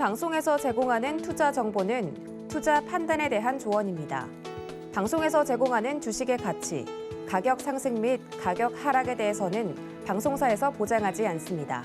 방송에서 제공하는 투자 정보는 투자 판단에 대한 조언입니다. 방송에서 제공하는 주식의 가치, 가격 상승 및 가격 하락에 대해서는 방송사에서 보장하지 않습니다.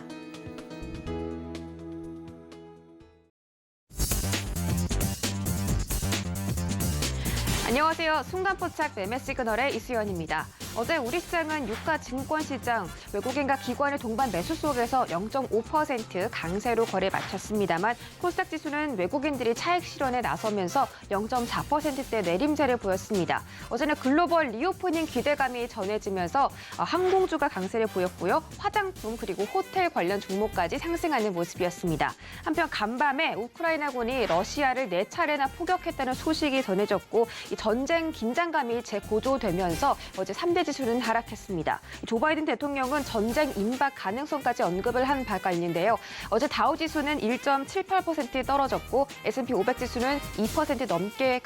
안녕하세요. 순간포착 매매 시그널의 이수연입니다. 어제 우리 시장은 유가 증권시장, 외국인과 기관의 동반 매수 속에서 0.5% 강세로 거래 마쳤습니다만 코스닥 지수는 외국인들이 차익 실현에 나서면서 0.4%대 내림세를 보였습니다. 어제는 글로벌 리오프닝 기대감이 전해지면서 항공주가 강세를 보였고요. 화장품 그리고 호텔 관련 종목까지 상승하는 모습이었습니다. 한편 간밤에 우크라이나군이 러시아를 4차례나 포격했다는 소식이 전해졌고 이 전쟁 긴장감이 재고조되면서 어제 3대 지수는 하락했습니다. 조 바이든 대통령은 전쟁 임박 가능성까지 언급을 한 바가 있는데요. 어제 다우지수는 1.78% 떨어졌고 S&P 500 지수는 2% 넘게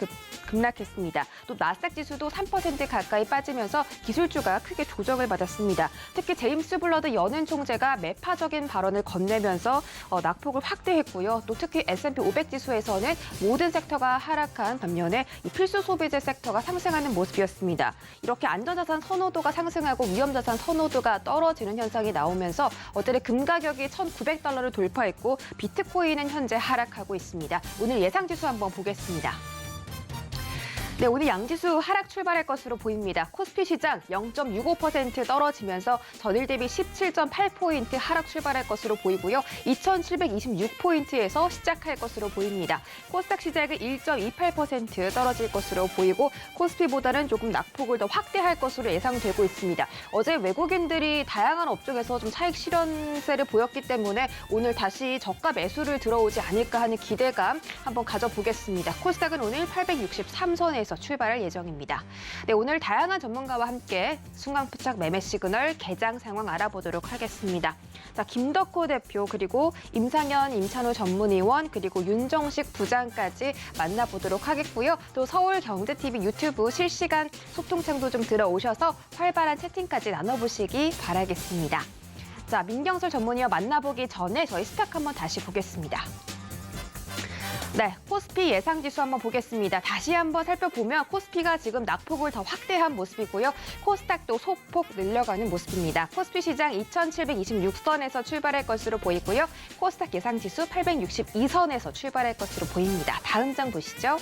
급락했습니다. 또 나스닥 지수도 3% 가까이 빠지면서 기술주가 크게 조정을 받았습니다. 특히 제임스 블러드 연은 총재가 매파적인 발언을 건네면서 낙폭을 확대했고요. 또 특히 S&P 500 지수에서는 모든 섹터가 하락한 반면에 이 필수 소비재 섹터가 상승하는 모습이었습니다. 이렇게 안전자산 선호도가 상승하고 위험자산 선호도가 떨어지는 현상이 나오면서 어제는 금 가격이 $1,900를 돌파했고 비트코인은 현재 하락하고 있습니다. 오늘 예상지수 한번 보겠습니다. 네, 오늘 양지수 하락 출발할 것으로 보입니다. 코스피 시장 0.65% 떨어지면서 전일 대비 17.8포인트 하락 출발할 것으로 보이고요. 2,726포인트에서 시작할 것으로 보입니다. 코스닥 시장은 1.28% 떨어질 것으로 보이고 코스피보다는 조금 낙폭을 더 확대할 것으로 예상되고 있습니다. 어제 외국인들이 다양한 업종에서 좀 차익 실현세를 보였기 때문에 오늘 다시 저가 매수를 들어오지 않을까 하는 기대감 한번 가져보겠습니다. 코스닥은 오늘 863선에서 출발할 예정입니다. 네, 오늘 다양한 전문가와 함께 순간포착 매매 시그널 개장 상황 알아보도록 하겠습니다. 자, 김덕호 대표 그리고 임상현, 임찬호 전문위원 그리고 윤정식 부장까지 만나보도록 하겠고요. 또 서울경제TV 유튜브 실시간 소통창도 좀 들어오셔서 활발한 채팅까지 나눠보시기 바라겠습니다. 자, 민경설 전문위원 만나보기 전에 저희 스탁 한번 다시 보겠습니다. 네, 코스피 예상지수 한번 보겠습니다. 다시 한번 살펴보면 코스피가 지금 낙폭을 더 확대한 모습이고요. 코스닥도 소폭 늘려가는 모습입니다. 코스피 시장 2,726선에서 출발할 것으로 보이고요. 코스닥 예상지수 862선에서 출발할 것으로 보입니다. 다음 장 보시죠.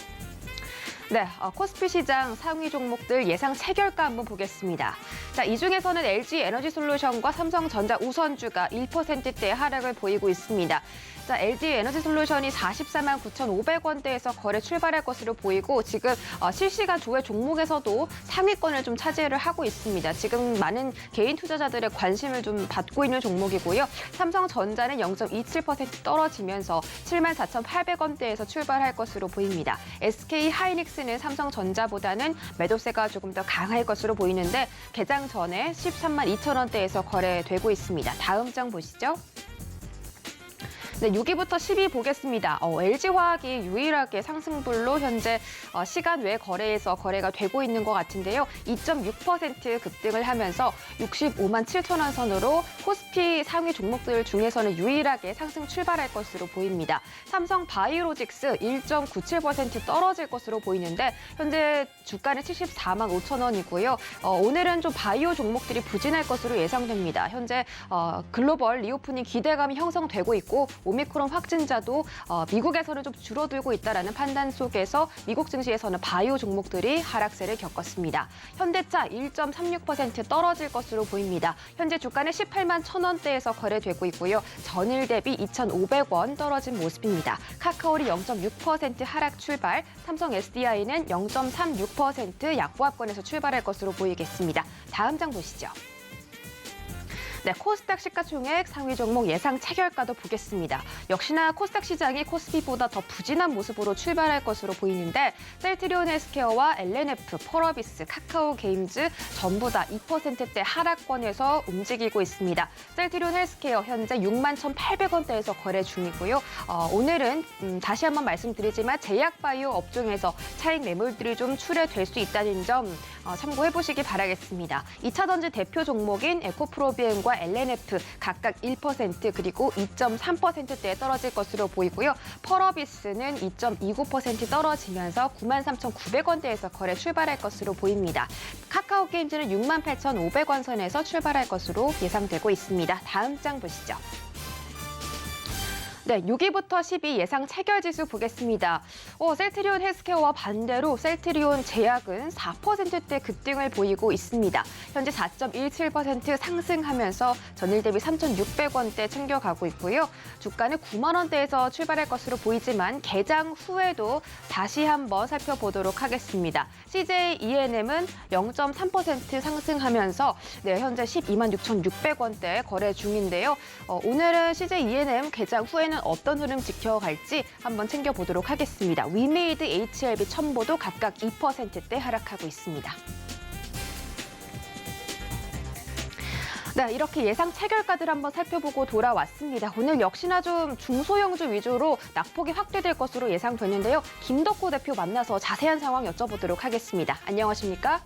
네, 코스피 시장 상위 종목들 예상 체결가 한번 보겠습니다. 자, 이 중에서는 LG 에너지솔루션과 삼성전자 우선주가 1%대 하락을 보이고 있습니다. 자, LG 에너지솔루션이 44만 9,500원대에서 거래 출발할 것으로 보이고 지금 실시간 조회 종목에서도 상위권을 좀 차지를 하고 있습니다. 지금 많은 개인 투자자들의 관심을 좀 받고 있는 종목이고요. 삼성전자는 0.27% 떨어지면서 74,800원대에서 출발할 것으로 보입니다. SK 하이닉스는 삼성전자보다는 매도세가 조금 더 강할 것으로 보이는데 개장 전에 13만 2천원대에서 거래되고 있습니다. 다음 장 보시죠. 네, 6위부터 10위 보겠습니다. LG화학이 유일하게 상승불로 현재 시간 외 거래에서 거래가 되고 있는 것 같은데요. 2.6% 급등을 하면서 65만 7천원 선으로 코스피 상위 종목들 중에서는 유일하게 상승 출발할 것으로 보입니다. 삼성 바이오로직스 1.97% 떨어질 것으로 보이는데 현재 주가는 74만 5천원이고요. 오늘은 좀 바이오 종목들이 부진할 것으로 예상됩니다. 현재 글로벌 리오프닝 기대감이 형성되고 있고 오미크론 확진자도 미국에서는 좀 줄어들고 있다라는 판단 속에서 미국 증시에서는 바이오 종목들이 하락세를 겪었습니다. 현대차 1.36% 떨어질 것으로 보입니다. 현재 주가는 18만 1,000원대에서 거래되고 있고요. 전일 대비 2,500원 떨어진 모습입니다. 카카오리 0.6% 하락 출발, 삼성 SDI는 0.36% 약보합권에서 출발할 것으로 보이겠습니다. 다음 장 보시죠. 네, 코스닥 시가총액 상위 종목 예상 체결가도 보겠습니다. 역시나 코스닥 시장이 코스피보다 더 부진한 모습으로 출발할 것으로 보이는데 셀트리온 헬스케어와 LNF, 펄어비스, 카카오 게임즈 전부 다 2%대 하락권에서 움직이고 있습니다. 셀트리온 헬스케어 현재 6만 1,800원대에서 거래 중이고요. 오늘은 다시 한번 말씀드리지만 제약바이오 업종에서 차익 매물들이 좀 출회될 수 있다는 점 참고해 보시기 바라겠습니다. 2차전지 대표 종목인 에코프로비엠과 LNG와 LNF 각각 1% 그리고 2.3%대에 떨어질 것으로 보이고요. 펄어비스는 2.29% 떨어지면서 93,900원대에서 거래 출발할 것으로 보입니다. 카카오게임즈는 68,500원 선에서 출발할 것으로 예상되고 있습니다. 다음 장 보시죠. 네, 6위부터 10위 예상 체결지수 보겠습니다. 셀트리온 헬스케어와 반대로 셀트리온 제약은 4%대 급등을 보이고 있습니다. 현재 4.17% 상승하면서 전일 대비 3,600원대 챙겨가고 있고요. 주가는 9만 원대에서 출발할 것으로 보이지만 개장 후에도 다시 한번 살펴보도록 하겠습니다. CJ ENM은 0.3% 상승하면서 현재 12만 6,600원대 거래 중인데요. 오늘은 CJ ENM 개장 후에는 어떤 흐름 지켜갈지 한번 챙겨보도록 하겠습니다. 위메이드, HLB, 첨보도 각각 2%대 하락하고 있습니다. 네, 이렇게 예상 체결가들 한번 살펴보고 돌아왔습니다. 오늘 역시나 좀 중소형주 위주로 낙폭이 확대될 것으로 예상되는데요. 김덕호 대표 만나서 자세한 상황 여쭤보도록 하겠습니다. 안녕하십니까?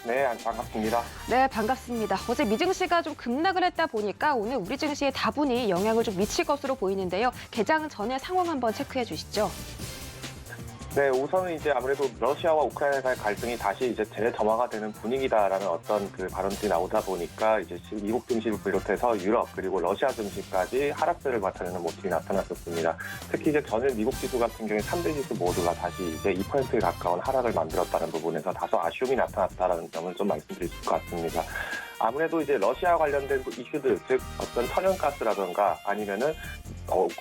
네, 반갑습니다. 네, 반갑습니다. 어제 미증시가 좀 급락을 했다 보니까 오늘 우리 증시에 다분히 영향을 좀 미칠 것으로 보이는데요. 개장 전의 상황 한번 체크해 주시죠. 네, 우선은 이제 아무래도 러시아와 우크라이나의 갈등이 다시 이제 재점화가 되는 분위기다라는 어떤 그 발언들이 나오다 보니까 이제 미국 증시를 비롯해서 유럽 그리고 러시아 증시까지 하락세를 나타내는 모습이 나타났었습니다. 특히 이제 전일 미국 지수 같은 경우에 3대 지수 모두가 다시 이제 2%에 가까운 하락을 만들었다는 부분에서 다소 아쉬움이 나타났다는 점을 좀 말씀드릴 수 있을 것 같습니다. 아무래도 이제 러시아 관련된 이슈들, 즉 어떤 천연가스라든가 아니면은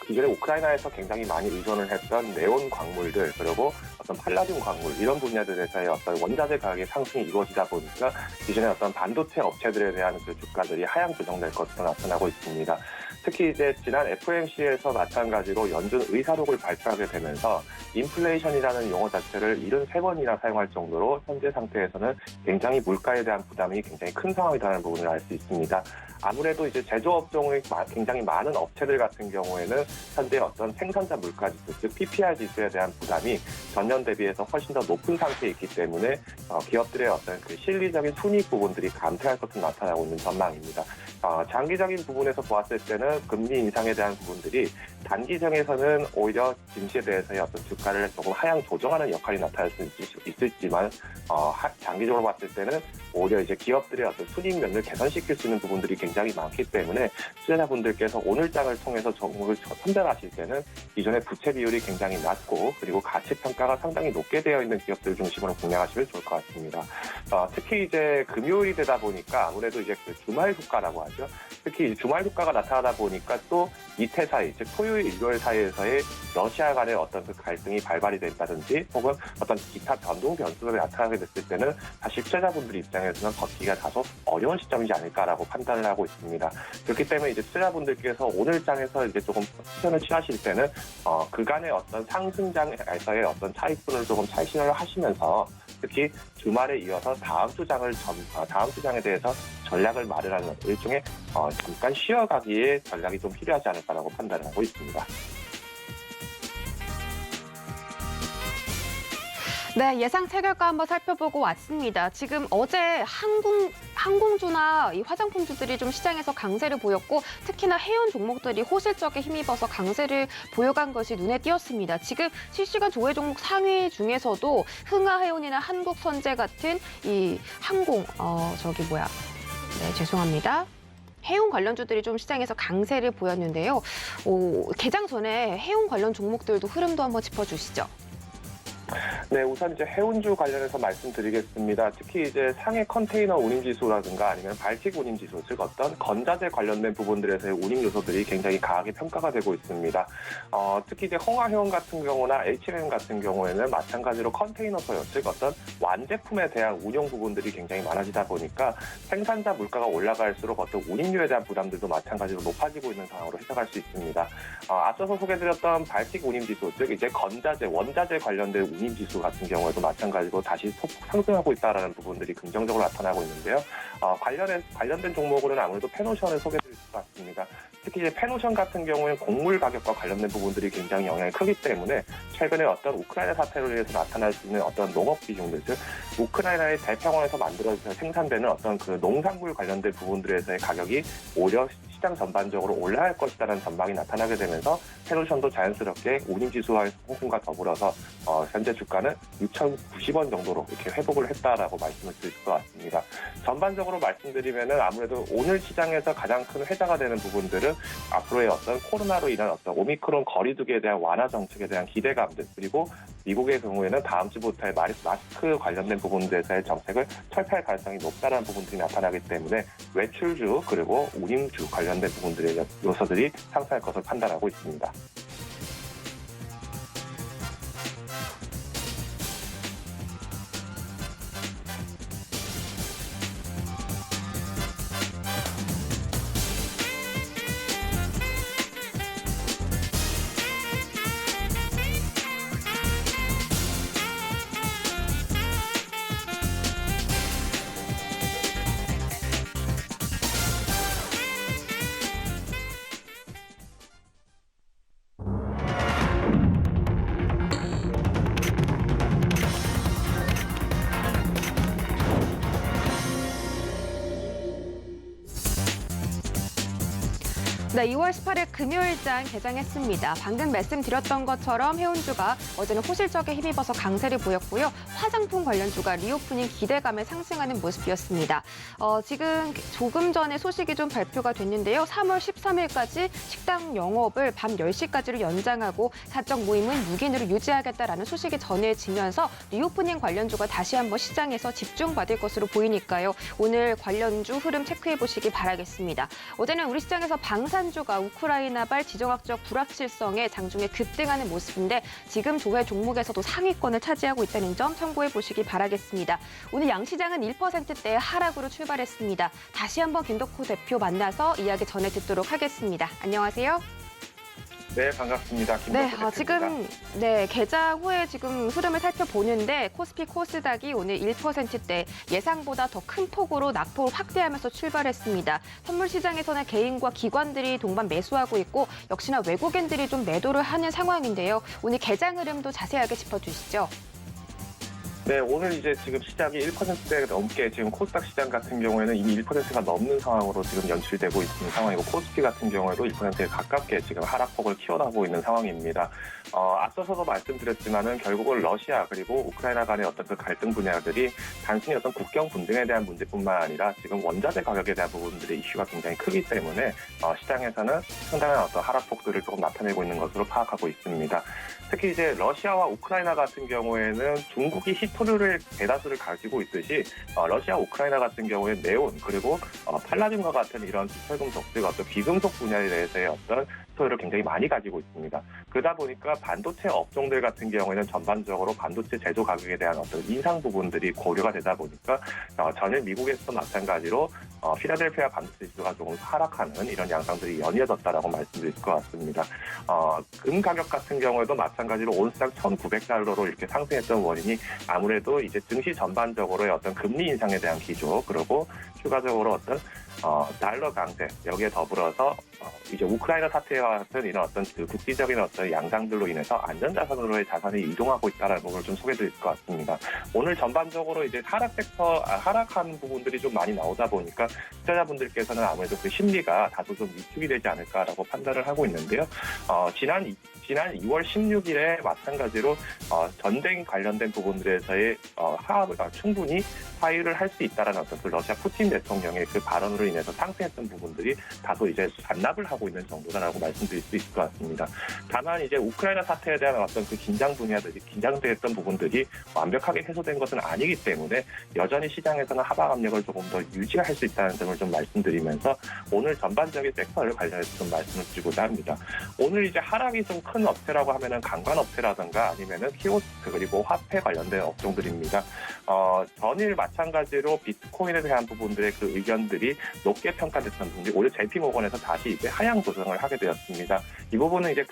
기존에 우크라이나에서 굉장히 많이 의존을 했던 네온 광물들 그리고 어떤 팔라듐 광물 이런 분야들에서의 어떤 원자재 가격의 상승이 이루어지다 보니까 기존의 어떤 반도체 업체들에 대한 그 주가들이 하향 조정될 것으로 나타나고 있습니다. 특히 이제 지난 FOMC에서 마찬가지로 연준 의사록을 발표하게 되면서 인플레이션이라는 용어 자체를 73번이나 사용할 정도로 현재 상태에서는 굉장히 물가에 대한 부담이 굉장히 큰 상황이라는 부분을 알 수 있습니다. 아무래도 이제 제조업종의 굉장히 많은 업체들 같은 경우에는 현재 어떤 생산자 물가 지수, 즉 PPI 지수에 대한 부담이 전년 대비해서 훨씬 더 높은 상태에 있기 때문에 기업들의 어떤 그 실리적인 순이익 부분들이 감퇴할 것으로 나타나고 있는 전망입니다. 장기적인 부분에서 보았을 때는 금리 인상에 대한 부분들이 단기적에서는 오히려 증시에 대해서의 어떤 주가를 조금 하향 조정하는 역할이 나타날 수 있을지만 장기적으로 봤을 때는 오히려 이제 기업들의 어떤 순이익면을 개선시킬 수 있는 부분들이 굉장히 많기 때문에 투자자분들께서 오늘 장을 통해서 종목을 선별하실 때는 기존의 부채 비율이 굉장히 낮고 그리고 가치 평가가 상당히 높게 되어 있는 기업들 중심으로 공략하시면 좋을 것 같습니다. 특히 이제 금요일이 되다 보니까 아무래도 이제 그 주말 효과라고 하죠. 특히 주말 효과가 나타나다 보니까 또 이태 사이, 즉 토요일, 일요일 사이에서의 러시아 간의 어떤 그 갈등이 발발이 된다든지 혹은 어떤 기타 변동 변수가 나타나게 됐을 때는 사실 투자자분들 입장에서는 버티기가 다소 어려운 시점이지 않을까라고 판단을 하고 있습니다. 그렇기 때문에 이제 투자자분들께서 오늘 장에서 이제 조금 시선을 취하실 때는 그간의 어떤 상승장에서의 어떤 차익분을 조금 찰신을 하시면서 특히 주말에 이어서 다음 주 장에 대해서 전략을 마련하는 일종의 잠깐 쉬어가기에 전략이 좀 필요하지 않을까라고 판단을 하고 있습니다. 네, 예상 체결가 한번 살펴보고 왔습니다. 지금 어제 항공주나 이 화장품주들이 좀 시장에서 강세를 보였고 특히나 해운 종목들이 호실적에 힘입어서 강세를 보여간 것이 눈에 띄었습니다. 지금 실시간 조회 종목 상위 중에서도 흥하해운이나 한국선제 같은 이 죄송합니다. 해운 관련주들이 좀 시장에서 강세를 보였는데요. 개장 전에 해운 관련 종목들도 흐름도 한번 짚어주시죠. 네, 우선 이제 해운주 관련해서 말씀드리겠습니다. 특히 이제 상해 컨테이너 운임 지수라든가 아니면 발틱 운임 지수, 즉 어떤 건자재 관련된 부분들에서의 운임 요소들이 굉장히 강하게 평가가 되고 있습니다. 특히 이제 홍하해운 같은 경우나 HM 같은 경우에는 마찬가지로 컨테이너 소요, 즉 어떤 완제품에 대한 운용 부분들이 굉장히 많아지다 보니까 생산자 물가가 올라갈수록 어떤 운임료에 대한 부담들도 마찬가지로 높아지고 있는 상황으로 해석할 수 있습니다. 앞서서 소개드렸던 발틱 운임 지수, 즉 이제 건자재, 원자재 관련된 운임 지수 지수 같은 경우에도 마찬가지로 다시 소폭 상승하고 있다라는 부분들이 긍정적으로 나타나고 있는데요. 관련된 종목으로는 아무래도 페노션을 소개드릴 것 같습니다. 특히 이제 페노션 같은 경우에는 곡물 가격과 관련된 부분들이 굉장히 영향이 크기 때문에 최근에 어떤 우크라이나 사태로 인해서 나타날 수 있는 어떤 농업 비중들, 즉 우크라이나의 대평원에서 만들어져 생산되는 어떤 그 농산물 관련된 부분들에서의 가격이 오히려 시장 전반적으로 올라갈 것이라는 전망이 나타나게 되면서 페노션도 자연스럽게 운임지수와의 상승과 더불어서 현재 주가는 6,090원 정도로 이렇게 회복을 했다라고 말씀을 드릴 것 같습니다. 전반적으로 말씀드리면은 아무래도 오늘 시장에서 가장 큰 회자가 되는 부분들은 앞으로의 어떤 코로나로 인한 어떤 오미크론 거리두기에 대한 완화 정책에 대한 기대감들, 그리고 미국의 경우에는 다음 주부터의 마스크 관련된 부분들에서의 정책을 철폐할 가능성이 높다는 부분들이 나타나기 때문에 외출주 그리고 운임주 관련된 부분들의 요소들이 상승할 것을 판단하고 있습니다. 네, 2월 18일 금요일장 개장했습니다. 방금 말씀드렸던 것처럼 해운주가 어제는 호실적에 힘입어서 강세를 보였고요. 화장품 관련주가 리오프닝 기대감에 상승하는 모습이었습니다. 지금 조금 전에 소식이 좀 발표가 됐는데요. 3월 13일까지 식당 영업을 밤 10시까지로 연장하고 사적 모임은 6인으로 유지하겠다라는 소식이 전해지면서 리오프닝 관련주가 다시 한번 시장에서 집중받을 것으로 보이니까요. 오늘 관련주 흐름 체크해 보시기 바라겠습니다. 어제는 우리 시장에서 방산주가 우크라이나발 지정학적 불확실성에 장중에 급등하는 모습인데 지금 조회 종목에서도 상위권을 차지하고 있다는 점 참고해 보시기 바라겠습니다. 오늘 양시장은 1%대 하락으로 출발했습니다. 다시 한번 김덕호 대표 만나서 이야기 전해 듣도록 하겠습니다. 안녕하세요. 네, 반갑습니다. 김덕호 대표입니다. 지금 개장 후에 지금 흐름을 살펴보는데 코스피 코스닥이 오늘 1%대 예상보다 더 큰 폭으로 낙폭을 확대하면서 출발했습니다. 선물 시장에서는 개인과 기관들이 동반 매수하고 있고 역시나 외국인들이 좀 매도를 하는 상황인데요. 오늘 개장 흐름도 자세하게 짚어주시죠. 네, 오늘 이제 지금 시장이 1%대 넘게 지금 코스닥 시장 같은 경우에는 이미 1%가 넘는 상황으로 지금 연출되고 있는 상황이고 코스피 같은 경우에도 1%에 가깝게 지금 하락폭을 키워나가고 있는 상황입니다. 앞서서도 말씀드렸지만은 결국은 러시아 그리고 우크라이나 간의 어떤 그 갈등 분야들이 단순히 어떤 국경 분쟁에 대한 문제뿐만 아니라 지금 원자재 가격에 대한 부분들의 이슈가 굉장히 크기 때문에 시장에서는 상당한 어떤 하락폭들을 조금 나타내고 있는 것으로 파악하고 있습니다. 특히 이제 러시아와 우크라이나 같은 경우에는 중국이 히토류를 대다수를 가지고 있듯이 러시아, 우크라이나 같은 경우에 네온 그리고 팔라딘과 같은 이런 비철금속, 즉 어떤 귀금속 분야에 대해서의 어떤 소유를 굉장히 많이 가지고 있습니다. 그러다 보니까 반도체 업종들 같은 경우에는 전반적으로 반도체 제조 가격에 대한 어떤 인상 부분들이 고려가 되다 보니까 전일 미국에서도 마찬가지로 필라델피아 반도체 지수가 조금 하락하는 이런 양상들이 연이어졌다라고 말씀드릴 것 같습니다. 금 가격 같은 경우에도 마찬가지로 온스당 1,900달러로 이렇게 상승했던 원인이 아무래도 이제 증시 전반적으로의 어떤 금리 인상에 대한 기조 그리고 추가적으로 어떤 달러 강세 여기에 더불어서 이제 우크라이나 사태와 같은 이런 어떤 그 국제적인 어떤 양상들로 인해서 안전자산으로의 자산이 이동하고 있다는 부분을 좀 소개드릴 것 같습니다. 오늘 전반적으로 이제 하락하는 부분들이 좀 많이 나오다 보니까 투자자분들께서는 아무래도 그 심리가 다소 좀 위축이 되지 않을까라고 판단을 하고 있는데요. 지난 2월 16일에 마찬가지로 전쟁 관련된 부분들에서의 충분히 화해를 할 수 있다라는 어떤 그 러시아 푸틴 대통령의 그 발언으로 인해서 상승했던 부분들이 다소 이제 반납을 하고 있는 정도다라고 말씀드릴 수 있을 것 같습니다. 다만 이제 우크라이나 사태에 대한 어떤 그 긴장 분야들이 긴장됐던 부분들이 완벽하게 해소된 것은 아니기 때문에 여전히 시장에서는 하방 압력을 조금 더 유지할 수 있다는 점을 좀 말씀드리면서 오늘 전반적인 섹터를 관련해서 좀 말씀을 드리고자 합니다. 오늘 이제 하락이 좀 큰 업체라고 하면은 관광업체라든가 아니면은 키오스크 그리고 화폐 관련된 업종들입니다. 전일 마찬가지로 비트코인에 대한 부분들의 그 의견들이 높게 평가됐던 부분이 오히려 JP모건에서 다시 이제 하향 조정을 하게 되었습니다. 이 부분은 이제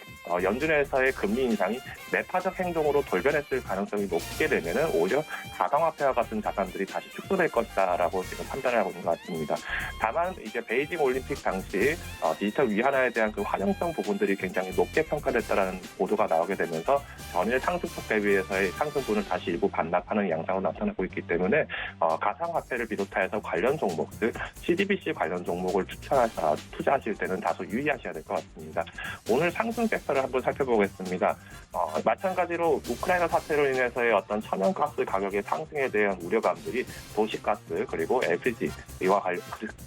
연준에서의 금리 인상이 매파적 행동으로 돌변했을 가능성이 높게 되면은 오히려 가상화폐와 같은 자산들이 다시 축소될 것이다라고 지금 판단을 하고 있는 것 같습니다. 다만 이제 베이징 올림픽 당시 디지털 위안화에 대한 그 환영성 부분들이 굉장히 높게 평가됐다라는 보도가 나오게 되면서 전일 상승폭 대비해서의 상승분을 다시 일부 반납하는 양상으로 나타나고 있기 때문에 가상화폐를 비롯해서 관련 종목들, CDBC 관련 종목을 투자하실 때는 다소 유의하셔야 될 것 같습니다. 오늘 상승 섹터를 한번 살펴보겠습니다. 마찬가지로 우크라이나 사태로 인해서의 어떤 천연가스 가격의 상승에 대한 우려감들이 도시가스 그리고 LPG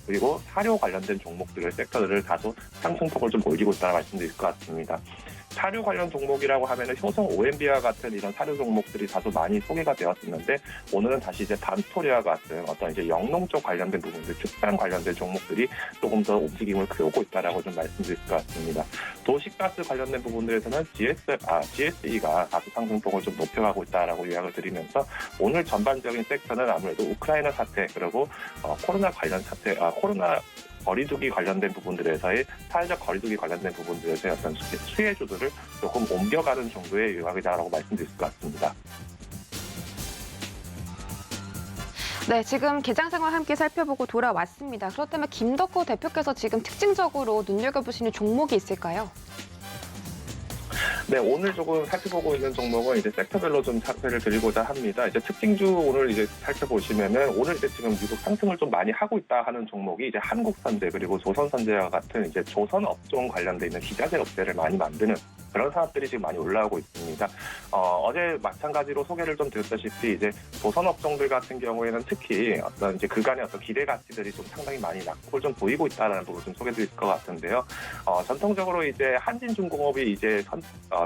그리고 사료 관련된 종목들의 섹터들을 다소 상승폭을 좀 올리고 있다는 말씀드릴 것 같습니다. 사료 관련 종목이라고 하면은 효성 OMB와 같은 이런 사료 종목들이 다소 많이 소개가 되었었는데 오늘은 다시 이제 판토리와 같은 어떤 이제 영농 쪽 관련된 부분들, 축산 관련된 종목들이 조금 더 움직임을 크고 있다라고 좀 말씀드릴 것 같습니다. 도시가스 관련된 부분들에서는 GSE가 다소 상승폭을 좀 높여가고 있다라고 요약을 드리면서 오늘 전반적인 섹터는 아무래도 우크라이나 사태 그리고 코로나 관련 사태, 코로나 거리두기 관련된 부분들에서의 사회적 거리두기 관련된 부분들에서의 어떤 수혜주들을 조금 옮겨가는 정도의 요약이다라고 말씀드릴 것 같습니다. 네, 지금 개장 상황 함께 살펴보고 돌아왔습니다. 그렇다면 김덕호 대표께서 지금 특징적으로 눈여겨보시는 종목이 있을까요? 네, 오늘 조금 살펴보고 있는 종목은 이제 섹터별로 좀 살펴를 드리고자 합니다. 이제 특징주 오늘 이제 살펴보시면은 오늘 이제 지금 유독 상승을 좀 많이 하고 있다 하는 종목이 이제 한국선제 그리고 조선선제와 같은 이제 조선 업종 관련돼 있는 기자재 업체를 많이 만드는 그런 사업들이 지금 많이 올라오고 있습니다. 어제 마찬가지로 소개를 좀 드렸다시피 이제 조선 업종들 같은 경우에는 특히 어떤 이제 그간의 어떤 기대 가치들이 좀 상당히 많이 낙폭을 좀 보이고 있다는 부분을 좀 소개드릴 것 같은데요. 전통적으로 이제 한진중공업이 이제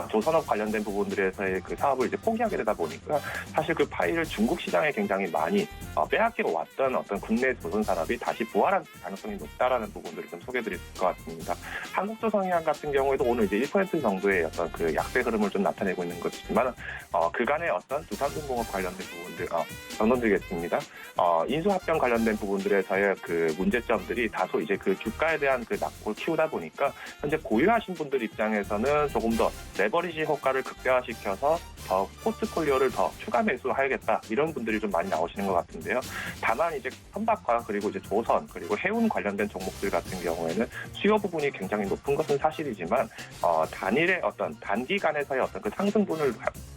조선업 관련된 부분들에서의 그 사업을 이제 포기하게 되다 보니까 사실 그 파일을 중국 시장에 굉장히 많이 빼앗기고 왔던 어떤 국내 조선 산업이 다시 부활할 가능성이 높다라는 부분들을 좀 소개드릴 것 같습니다. 한국조선해양 같은 경우에도 오늘 이제 1% 정도의 어떤 그 약세 흐름을 좀 나타내고 있는 것이지만 그간의 어떤 두산중공업 관련된 부분들 전언드리겠습니다. 인수합병 관련된 부분들에서의 그 문제점들이 다소 이제 그 주가에 대한 그 낙폭을 키우다 보니까 현재 보유하신 분들 입장에서는 조금 더 레버리지 효과를 극대화시켜서 더 포트폴리오를 더 추가 매수하야겠다 이런 분들이 좀 많이 나오시는 것 같은데요. 다만 이제 선박과 그리고 이제 조선 그리고 해운 관련된 종목들 같은 경우에는 수요 부분이 굉장히 높은 것은 사실이지만 단일의 어떤 단기간에서의 어떤 그 상승분을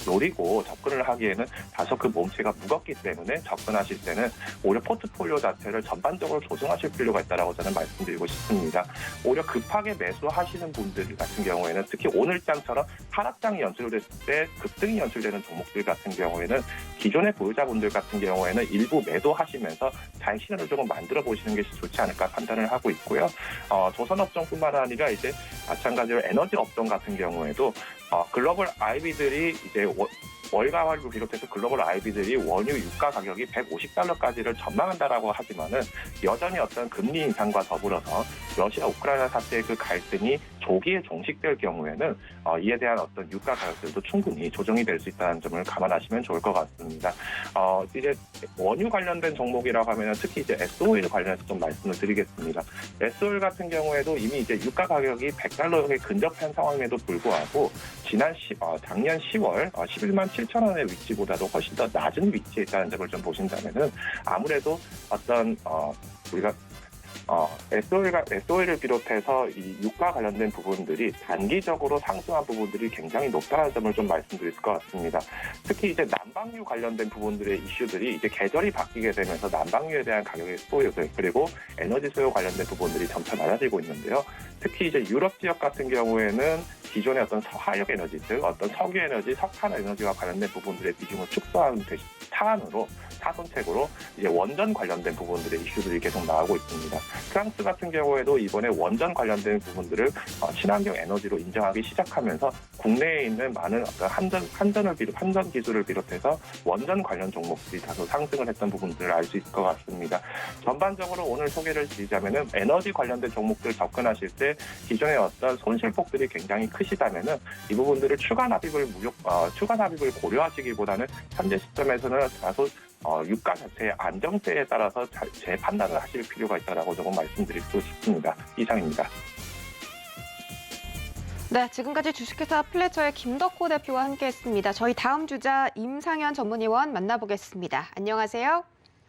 노리고 접근을 하기에는 다소 그 몸체가 무겁기 때문에 접근하실 때는 오히려 포트폴리오 자체를 전반적으로 조정하실 필요가 있다라고 저는 말씀드리고 싶습니다. 오히려 급하게 매수하시는 분들 같은 경우에는 특히 오늘장처럼 하락장이 연출됐을 때 급등이 연출되는 종목들 같은 경우에는 기존의 보유자분들 같은 경우에는 일부 매도하시면서 자익 신호를 조금 만들어 보시는 것이 좋지 않을까 판단을 하고 있고요. 조선업종뿐만 아니라 이제 마찬가지로 에너지 업종 같은 경우에도 글로벌 IB들이 이제 월가화를 비롯해서 글로벌 IB들이 원유 유가 가격이 $150까지를 전망한다라고 하지만은 여전히 어떤 금리 인상과 더불어서 러시아 우크라이나 사태의 그 갈등이 조기에 종식될 경우에는 이에 대한 어떤 유가 가격들도 충분히 조정이 될 수 있다는 점을 감안하시면 좋을 것 같습니다. 이제 원유 관련된 종목이라고 하면 특히 이제 S-오일 관련해서 좀 말씀을 드리겠습니다. S-오일 같은 경우에도 이미 이제 유가 가격이 $100에 근접한 상황임에도 불구하고 작년 10월 11만 7천 원의 위치보다도 훨씬 더 낮은 위치에 있다는 점을 좀 보신다면은 아무래도 어떤 우리가 S-오일을 비롯해서 이 유가 관련된 부분들이 단기적으로 상승한 부분들이 굉장히 높다는 점을 좀 말씀드릴 것 같습니다. 특히 이제 난방유 관련된 부분들의 이슈들이 이제 계절이 바뀌게 되면서 난방유에 대한 가격의 소요들 그리고 에너지 소요 관련된 부분들이 점차 낮아지고 있는데요. 특히 이제 유럽 지역 같은 경우에는 기존의 어떤 화력 에너지, 즉 어떤 석유 에너지, 석탄 에너지와 관련된 부분들의 비중을 축소하는 타선책으로 이제 원전 관련된 부분들의 이슈들이 계속 나오고 있습니다. 프랑스 같은 경우에도 이번에 원전 관련된 부분들을 친환경 에너지로 인정하기 시작하면서 국내에 있는 많은 어떤 한전 기술을 비롯해서 원전 관련 종목들이 다소 상승을 했던 부분들을 알 수 있을 것 같습니다. 전반적으로 오늘 소개를 드리자면은 에너지 관련된 종목들 접근하실 때 기존의 어떤 손실폭들이 굉장히 크시다면은 이 부분들을 추가 납입을 고려하시기보다는 현재 시점에서는 다소 유가 자체의 안정세에 따라서 재판단을 하실 필요가 있다라고 조금 말씀드리고 싶습니다. 이상입니다. 네, 지금까지 주식회사 플래처의 김덕호 대표와 함께했습니다. 저희 다음 주자 임상현 전문위원 만나보겠습니다. 안녕하세요.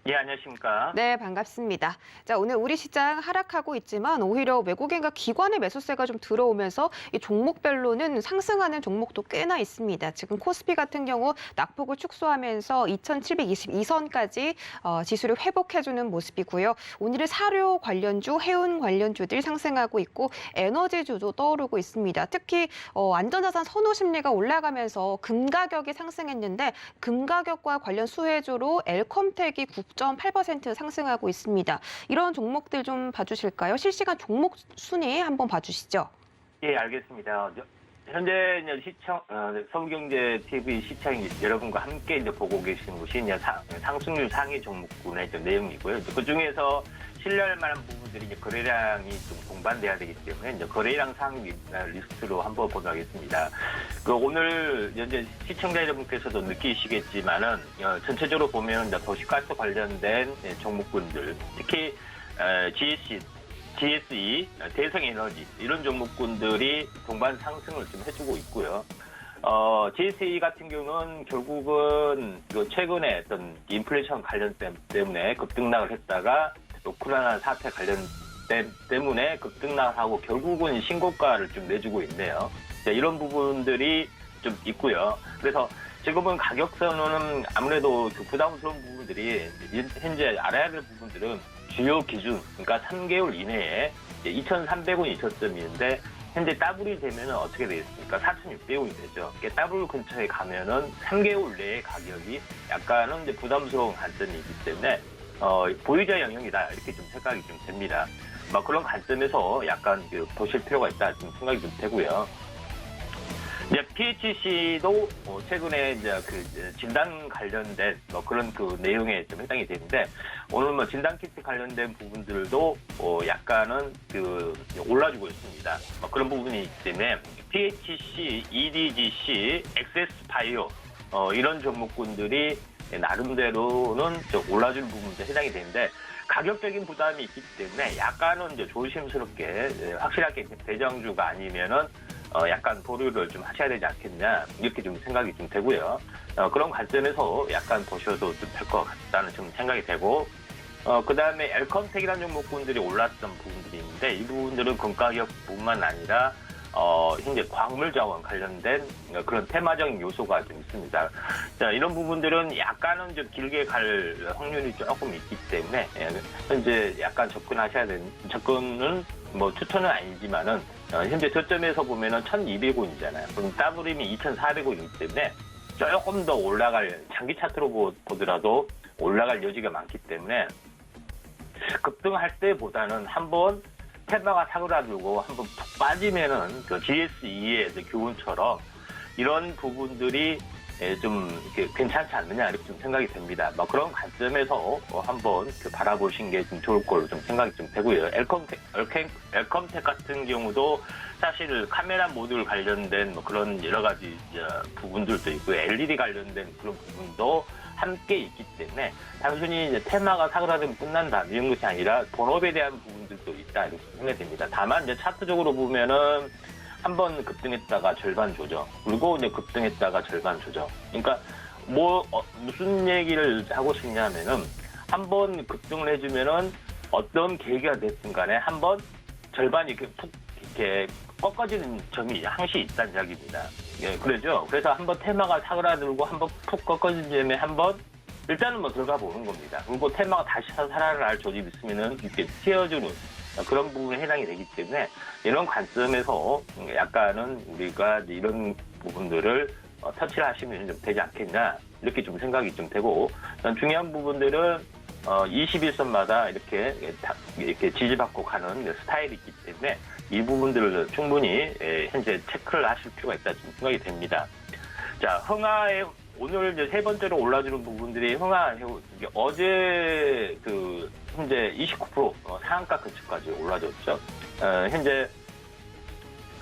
예, 안녕하십니까. 네, 반갑습니다. 자, 오늘 우리 시장 하락하고 있지만 오히려 외국인과 기관의 매수세가 좀 들어오면서 이 종목별로는 상승하는 종목도 꽤나 있습니다. 지금 코스피 같은 경우 낙폭을 축소하면서 2,722선까지 지수를 회복해주는 모습이고요. 오늘은 사료 관련주, 해운 관련주들 상승하고 있고 에너지주도 떠오르고 있습니다. 특히 안전자산 선호 심리가 올라가면서 금 가격이 상승했는데 금 가격과 관련 수혜주로 엘컴텍이 9.8% 상승하고 있습니다. 이런 종목들 좀 봐주실까요? 실시간 종목 순위 한번 봐주시죠. 예, 알겠습니다. 현재 이제 서울경제 TV 시청 여러분과 함께 이제 보고 계신 것이 이제 상승률 상위 종목군의 내용이고요. 그 중에서 신뢰할 만한 부분들이 이제 거래량이 좀 동반돼야 되기 때문에 이제 거래량 상위 리스트로 한번 보도록 하겠습니다. 오늘 현재 시청자 여러분께서도 느끼시겠지만은 전체적으로 보면 이제 도시가스 관련된 종목군들, 특히 GSE, 대성에너지 이런 종목군들이 동반 상승을 좀 해주고 있고요. GSE 같은 경우는 결국은 최근에 어떤 인플레이션 관련 때문에 급등락을 했다가 우크라이나 사태 관련 때문에 급등락을 하고 결국은 신고가를 좀 내주고 있네요. 이런 부분들이 좀 있고요. 그래서 지금은 가격선은 아무래도 부담스러운 부분들이 현재 알아야 될 부분들은 주요 기준, 그러니까 3개월 이내에 2,300원 2,000점인데 현재 더블이 되면 어떻게 되겠습니까? 4,600원이 되죠. 더블 근처에 가면은 3개월 내의 가격이 약간은 이제 부담스러운 관점이기 때문에 보유자 영역이다 이렇게 좀 생각이 좀 됩니다. 그런 관점에서 약간 보실 필요가 있다 좀 생각이 좀 되고요. 이제 PHC도 최근에 이제 진단 관련된 그런 내용에 좀 해당이 되는데 오늘 진단 키트 관련된 부분들도 약간은 올라주고 있습니다. 그런 부분이 있기 때문에 PHC, EDGC, 엑세스바이오 이런 종목군들이 나름대로는 올라주는 부분도 해당이 되는데 가격적인 부담이 있기 때문에 약간은 이제 조심스럽게 확실하게 대장주가 아니면은 약간 보류를 좀 하셔야 되지 않겠냐 이렇게 좀 생각이 좀 되고요. 그런 관점에서 약간 보셔도 좀 될 것 같다는 좀 생각이 되고 그 다음에 엘컴텍이라는 종목군들이 올랐던 부분들이 있는데 이 부분들은 금가격뿐만 아니라 현재 광물 자원 관련된 그런 테마적인 요소가 좀 있습니다. 자, 이런 부분들은 약간은 좀 길게 갈 확률이 조금 있기 때문에 현재 약간 접근은 추천은 아니지만은 현재 저점에서 보면은 1,200원이잖아요. 그럼 더블임이 2,400원이기 때문에 조금 더 올라갈 장기 차트로 보더라도 올라갈 여지가 많기 때문에 급등할 때보다는 한번 테마가 사그라들고 한번 푹 빠지면은 GSE의 교훈처럼 이런 부분들이 좀 이렇게 괜찮지 않느냐 이렇게 좀 생각이 됩니다. 그런 관점에서 한번 바라보신 게 좀 좋을 걸로 좀 생각이 좀 되고요. 엘컴텍 같은 경우도 사실 카메라 모듈 관련된 그런 여러 가지 부분들도 있고 LED 관련된 그런 부분도 함께 있기 때문에 단순히 이제 테마가 사그라들면 끝난다 이런 것이 아니라 본업에 대한 부분들도 있다 이렇게 생각이 됩니다. 다만 이제 차트적으로 보면은 한번 급등했다가 절반 조정, 그리고 이제 급등했다가 절반 조정. 그러니까 무슨 얘기를 하고 싶냐면은 한번 급등을 해주면은 어떤 계기가 됐든 간에 한번 절반이 이렇게 푹 이렇게 꺾어지는 점이 항시 있다는 이야기입니다. 예, 그러죠. 그래서 한번 테마가 사그라들고 한번 푹 꺾어진 점에 한번 일단은 들어가 보는 겁니다. 그리고 테마가 다시 살아날 조짐이 있으면은 이렇게 튀어주는 그런 부분에 해당이 되기 때문에 이런 관점에서 약간은 우리가 이런 부분들을 터치를 하시면 좀 되지 않겠냐 이렇게 좀 생각이 좀 되고 중요한 부분들은 21선마다 이렇게 지지받고 가는 스타일이 있기 때문에 이 부분들을 충분히 현재 체크를 하실 필요가 있다 좀 생각이 됩니다. 자, 흥하의 오늘 이제 세 번째로 올라주는 부분들이 어제 현재 29% 상한가 근처까지 올라졌죠. 현재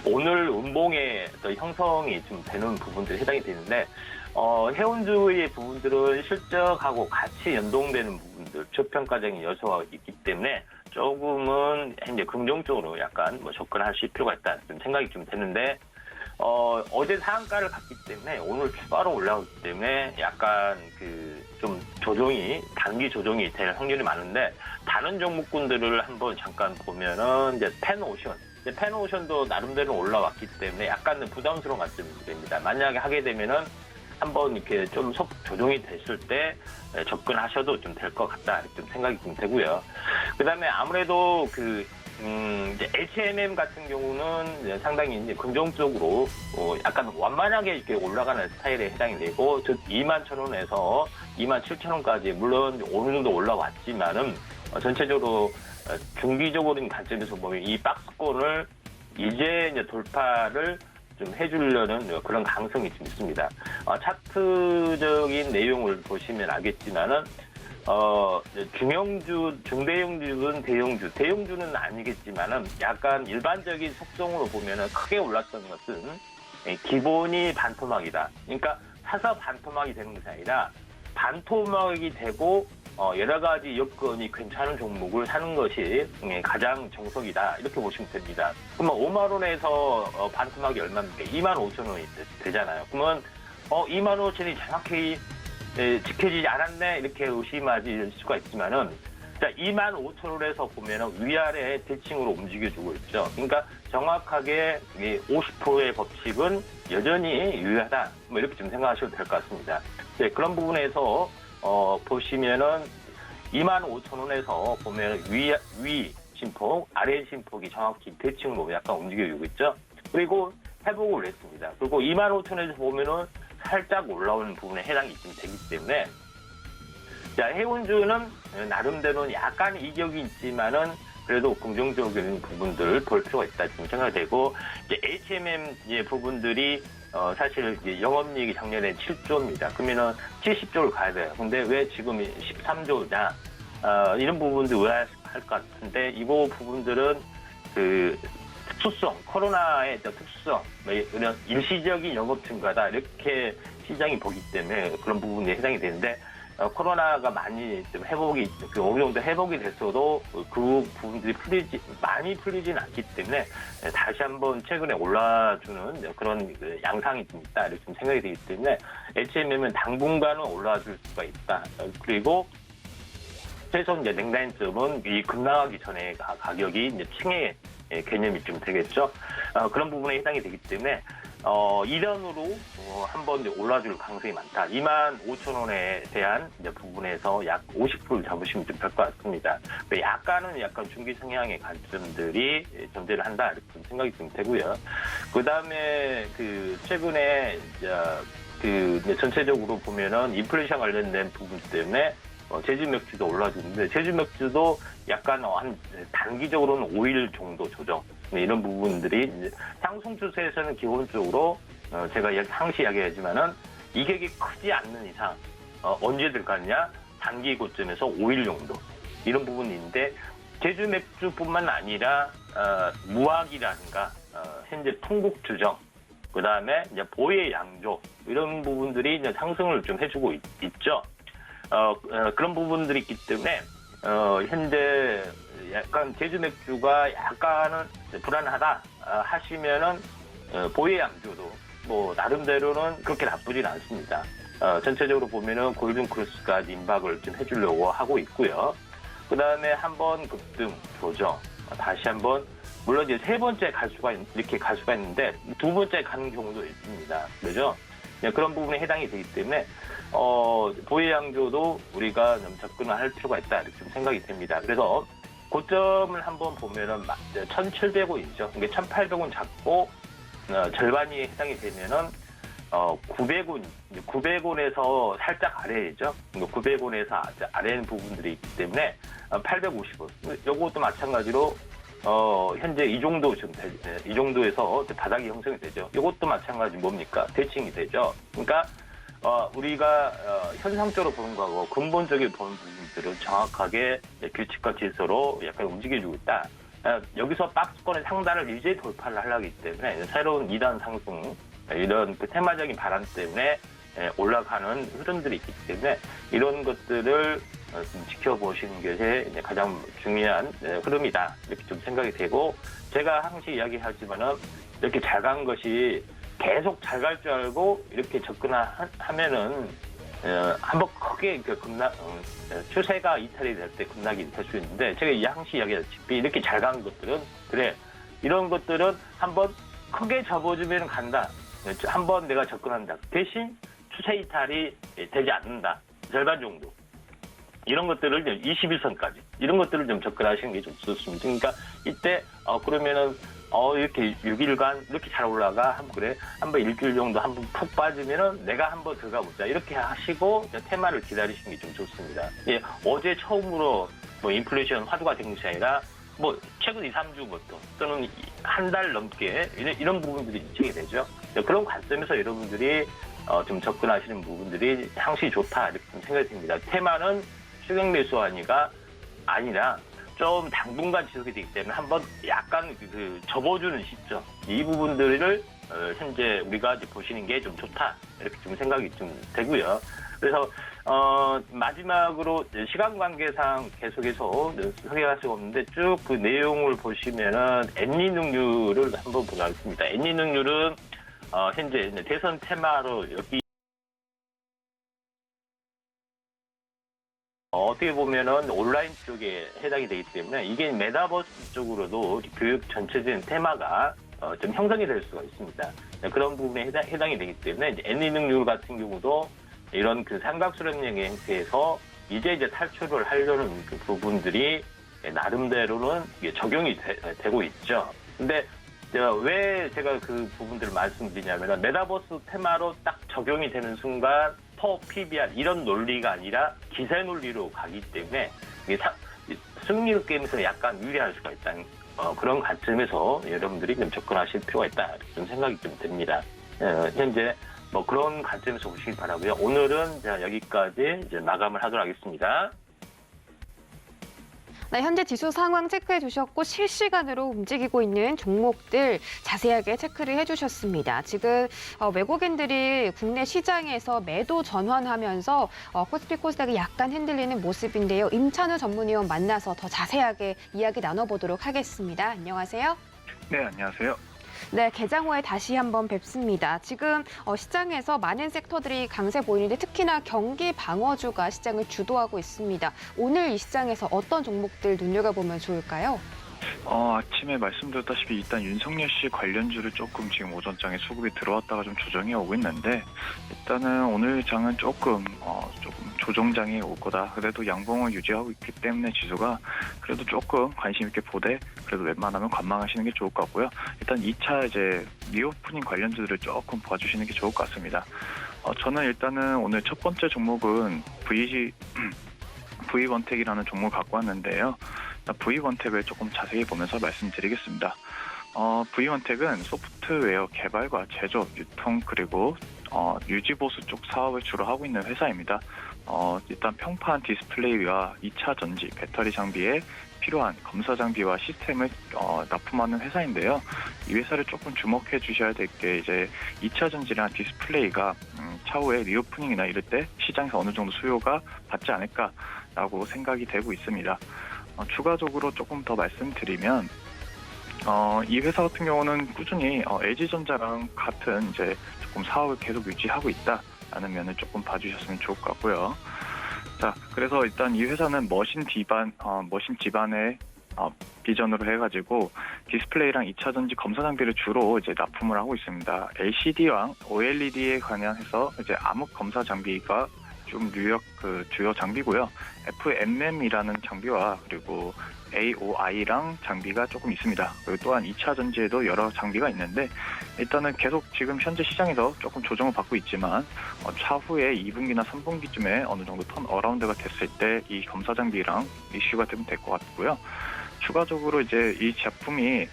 오늘 음봉의 형성이 좀 되는 부분들이 해당이 되는데 해운주의 부분들은 실적하고 같이 연동되는 부분들, 저평가적인 요소가 있기 때문에 조금은 이제 긍정적으로 약간 접근하실 필요가 있다 좀 생각이 좀 드는데, 어제 상한가를 갔기 때문에 오늘 추가로 올라오기 때문에 약간 좀 단기 조정이 될 확률이 많은데, 다른 종목군들을 한번 잠깐 보면은 이제 펜오션도 나름대로 올라왔기 때문에 약간은 부담스러운 관점이 됩니다. 만약에 하게 되면은 한번 이렇게 좀 조정이 됐을 때 접근하셔도 좀 될 것 같다 좀 생각이 좀 되고요. 그다음에 아무래도 이제 HMM 같은 경우는 이제 상당히 이제 긍정적으로 약간 완만하게 이렇게 올라가는 스타일에 해당이 되고, 즉 21,000원에서 27,000원까지 물론 어느 정도 올라왔지만은 전체적으로 중기적으로는 관점에서 보면 이 박스권을 이제 돌파를 좀 해주려는 그런 가능성이 좀 있습니다. 차트적인 내용을 보시면 알겠지만은 중대형주든 대형주는 아니겠지만은 약간 일반적인 속성으로 보면은 크게 올랐던 것은 기본이 반토막이다. 그러니까 사서 반토막이 되는 것이 아니라 반토막이 되고 여러 가지 여건이 괜찮은 종목을 사는 것이 가장 정석이다. 이렇게 보시면 됩니다. 그러면 5만 원에서 반토막이 얼마입니까? 25,000원이 되잖아요. 그러면 25,000원이 정확히 지켜지지 않았네 이렇게 의심하실 수가 있지만은, 자 25,000원에서 보면은 위아래 대칭으로 움직여주고 있죠. 그러니까 정확하게 50%의 법칙은 여전히 유효하다. 이렇게 좀 생각하셔도 될 것 같습니다. 네, 그런 부분에서 보시면은 25,000원에서 보면 위 진폭, 아래 진폭이 정확히 대칭으로 약간 움직여주고 있죠. 그리고 회복을 했습니다. 그리고 25,000원에서 보면은 살짝 올라오는 부분에 해당이 좀 되기 때문에, 자, 해운주는 나름대로는 약간 이격이 있지만은 그래도 긍정적인 부분들을 볼 필요가 있다 좀 생각이 되고, 이제 HMM 부분들이 사실 이제 영업이익이 작년에 7조입니다. 그러면은 70조를 가야 돼요. 근데 왜 지금 13조냐? 이런 부분들 의아할 것 같은데, 이거 부분들은 특수성, 코로나의 특수성, 이런 일시적인 영업 증가다 이렇게 시장이 보기 때문에 그런 부분에 해당이 되는데, 코로나가 많이 좀 회복이 어느 정도 회복이 됐어도 그 부분들이 많이 풀리지는 않기 때문에 다시 한번 최근에 올라주는 그런 양상이 좀 있다 이렇게 좀 생각이 되기 때문에 HMM은 당분간은 올라줄 수가 있다. 그리고 최소 이제 냉단점은 이 급락하기 전에 가격이 이제 층의 개념이 좀 되겠죠. 그런 부분에 해당이 되기 때문에 이련으로 한번 올라줄 가능성이 많다. 25,000원에 대한 이제 부분에서 약 50% 잡으시면 좀 될 것 같습니다. 약간은 중기 성향의 관점들이 존재를 한다 이렇게 좀 생각이 좀 되고요. 그 다음에 최근에 이제 전체적으로 보면은 인플레이션 관련된 부분 때문에 제주 맥주도 올라주는데, 제주 맥주도 약간 단기적으로는 5일 정도 조정, 이런 부분들이 상승 추세에서는 기본적으로 제가 항시 이야기하지만은 이격이 크지 않는 이상 언제 들어가느냐, 단기 고점에서 5일 정도 이런 부분인데, 제주 맥주뿐만 아니라 무학이라든가 현재 풍국 주정, 그 다음에 이제 보혜 양조 이런 부분들이 이제 상승을 좀 해주고 있죠. 그런 부분들이 있기 때문에 현재 약간 제주 맥주가 약간은 불안하다 하시면은 보혜 양주도 나름대로는 그렇게 나쁘진 않습니다. 전체적으로 보면은 골든 크루스가 임박을 좀 해주려고 하고 있고요. 그 다음에 한번 급등 조정, 다시 한번 물론 이제 세 번째 이렇게 갈 수가 있는데 두 번째 가는 경우도 있습니다. 그렇죠? 그런 부분에 해당이 되기 때문에 보혜 양조도 우리가 좀 접근을 할 필요가 있다 이렇게 좀 생각이 됩니다. 그래서 고점을 한번 보면은 1,700원이죠. 그러니까 1,800원 잡고 절반이 해당이 되면은 900원에서 살짝 아래죠. 900원에서 아래 부분들이 있기 때문에 850원. 요것도 마찬가지로 현재 이 정도에서 바닥이 형성이 되죠. 이것도 마찬가지 뭡니까? 대칭이 되죠. 그러니까 우리가 현상적으로 보는 거하고 근본적으로 보는 부분들은 정확하게 규칙과 질서로 약간 움직여주고 있다. 여기서 박스권의 상단을 이제 돌파를 하려기 때문에 새로운 2단 상승, 이런 테마적인 바람 때문에 올라가는 흐름들이 있기 때문에 이런 것들을 좀 지켜보시는 것이 이제 가장 중요한 흐름이다 이렇게 좀 생각이 되고 제가 항상 이야기하지만은 이렇게 잘 간 것이 계속 잘 갈 줄 알고 이렇게 접근하면은 한번 크게 추세가 이탈이 될 때 급락이 될 수 있는데 제가 항상 이야기하다시피 이렇게 잘 간 것들은 그래 이런 것들은 한번 크게 접어주면 간다. 한번 내가 접근한다. 대신 추세 이탈이 되지 않는다. 절반 정도. 이런 것들을 21선까지 이런 것들을 좀 접근하시는 게 좀 좋습니다. 그러니까 이때 그러면은 이렇게 6일간 이렇게 잘 올라가 그래 한번 일주일 정도 한번 푹 빠지면은 내가 한번 들어가 보자 이렇게 하시고 테마를 기다리시는 게 좀 좋습니다. 예, 어제 처음으로 뭐 인플레이션 화두가 된 것이 아니라 뭐 최근 2, 3주부터 또는 한 달 넘게 이런 부분들이 인식이 되죠. 그런 관점에서 여러분들이 좀 접근하시는 부분들이 항시 좋다 이렇게 좀 생각이 듭니다. 테마는 추격 매수하니가 아니라 좀 당분간 지속이 되기 때문에 한번 약간 접어주는 시점 이 부분들을 현재 우리가 이제 보시는 게 좀 좋다 이렇게 좀 생각이 좀 되고요. 그래서 마지막으로 시간 관계상 계속해서 소개할 수가 없는데 쭉 그 내용을 보시면은 엔리능률을 한번 보도록 하겠습니다. 엔리능률은 현재 대선 테마로 여기 어떻게 보면은 온라인 쪽에 해당이 되기 때문에 이게 메타버스 쪽으로도 교육 전체적인 테마가 좀 형성이 될 수가 있습니다. 그런 부분에 해당이 되기 때문에 엔리능률 같은 경우도 이런 삼각수렴형의 형태에서 이제 탈출을 하려는 그 부분들이 나름대로는 적용이 되고 있죠. 근데 왜 제가 그 부분들을 말씀드리냐면 메타버스 테마로 딱 적용이 되는 순간 PBR 이런 논리가 아니라 기세 논리로 가기 때문에 승리를 게임에서 약간 유리할 수가 있다는 그런 관점에서 여러분들이 좀 접근하실 필요가 있다 이런 생각이 좀 듭니다. 현재 뭐 그런 관점에서 보시길 바라고요. 오늘은 여기까지 이제 마감을 하도록 하겠습니다. 네, 현재 지수 상황 체크해 주셨고 실시간으로 움직이고 있는 종목들 자세하게 체크를 해주셨습니다. 지금 외국인들이 국내 시장에서 매도 전환하면서 코스피 코스닥이 약간 흔들리는 모습인데요. 임찬우 전문위원 만나서 더 자세하게 이야기 나눠보도록 하겠습니다. 안녕하세요. 네, 안녕하세요. 네, 개장 후에 다시 한번 뵙습니다. 지금 시장에서 많은 섹터들이 강세 보이는데 특히나 경기 방어주가 시장을 주도하고 있습니다. 오늘 이 시장에서 어떤 종목들 눈여겨보면 좋을까요? 아침에 말씀드렸다시피 일단 윤석열 씨 관련주를 조금 지금 오전장에 수급이 들어왔다가 좀 조정이 오고 있는데 일단은 오늘 장은 조금 조정장이 올 거다. 그래도 양봉을 유지하고 있기 때문에 지수가 그래도 조금 관심 있게 보되 그래도 웬만하면 관망하시는 게 좋을 것 같고요. 일단 2차 이제 리오프닝 관련주들을 조금 봐주시는 게 좋을 것 같습니다. 저는 일단은 오늘 첫 번째 종목은 V원택이라는 종목을 갖고 왔는데요. V원택을 조금 자세히 보면서 말씀드리겠습니다. V원택은 소프트웨어 개발과 제조, 유통 그리고 유지보수 쪽 사업을 주로 하고 있는 회사입니다. 일단 평판 디스플레이와 2차 전지, 배터리 장비에 필요한 검사 장비와 시스템을 납품하는 회사인데요. 이 회사를 조금 주목해 주셔야 될 게 이제 2차 전지랑 디스플레이가 차후에 리오프닝이나 이럴 때 시장에서 어느 정도 수요가 받지 않을까라고 생각이 되고 있습니다. 추가적으로 조금 더 말씀드리면 이 회사 같은 경우는 꾸준히 LG전자랑 같은 이제 조금 사업을 계속 유지하고 있다라는 면을 조금 봐주셨으면 좋을 것 같고요. 자, 그래서 일단 이 회사는 머신 기반의 비전으로 해가지고 디스플레이랑 2차 전지 검사 장비를 주로 이제 납품을 하고 있습니다. LCD와 OLED에 관련해서 이제 암흑 검사 장비가 좀 주요 장비고요. FMM이라는 장비와 그리고 AOI랑 장비가 조금 있습니다. 그리고 또한 2차 전지에도 여러 장비가 있는데 일단은 계속 지금 현재 시장에서 조금 조정을 받고 있지만 차후에 2분기나 3분기쯤에 어느 정도 턴 어라운드가 됐을 때 이 검사 장비랑 이슈가 되면 될 것 같고요. 추가적으로 이제 이 제품이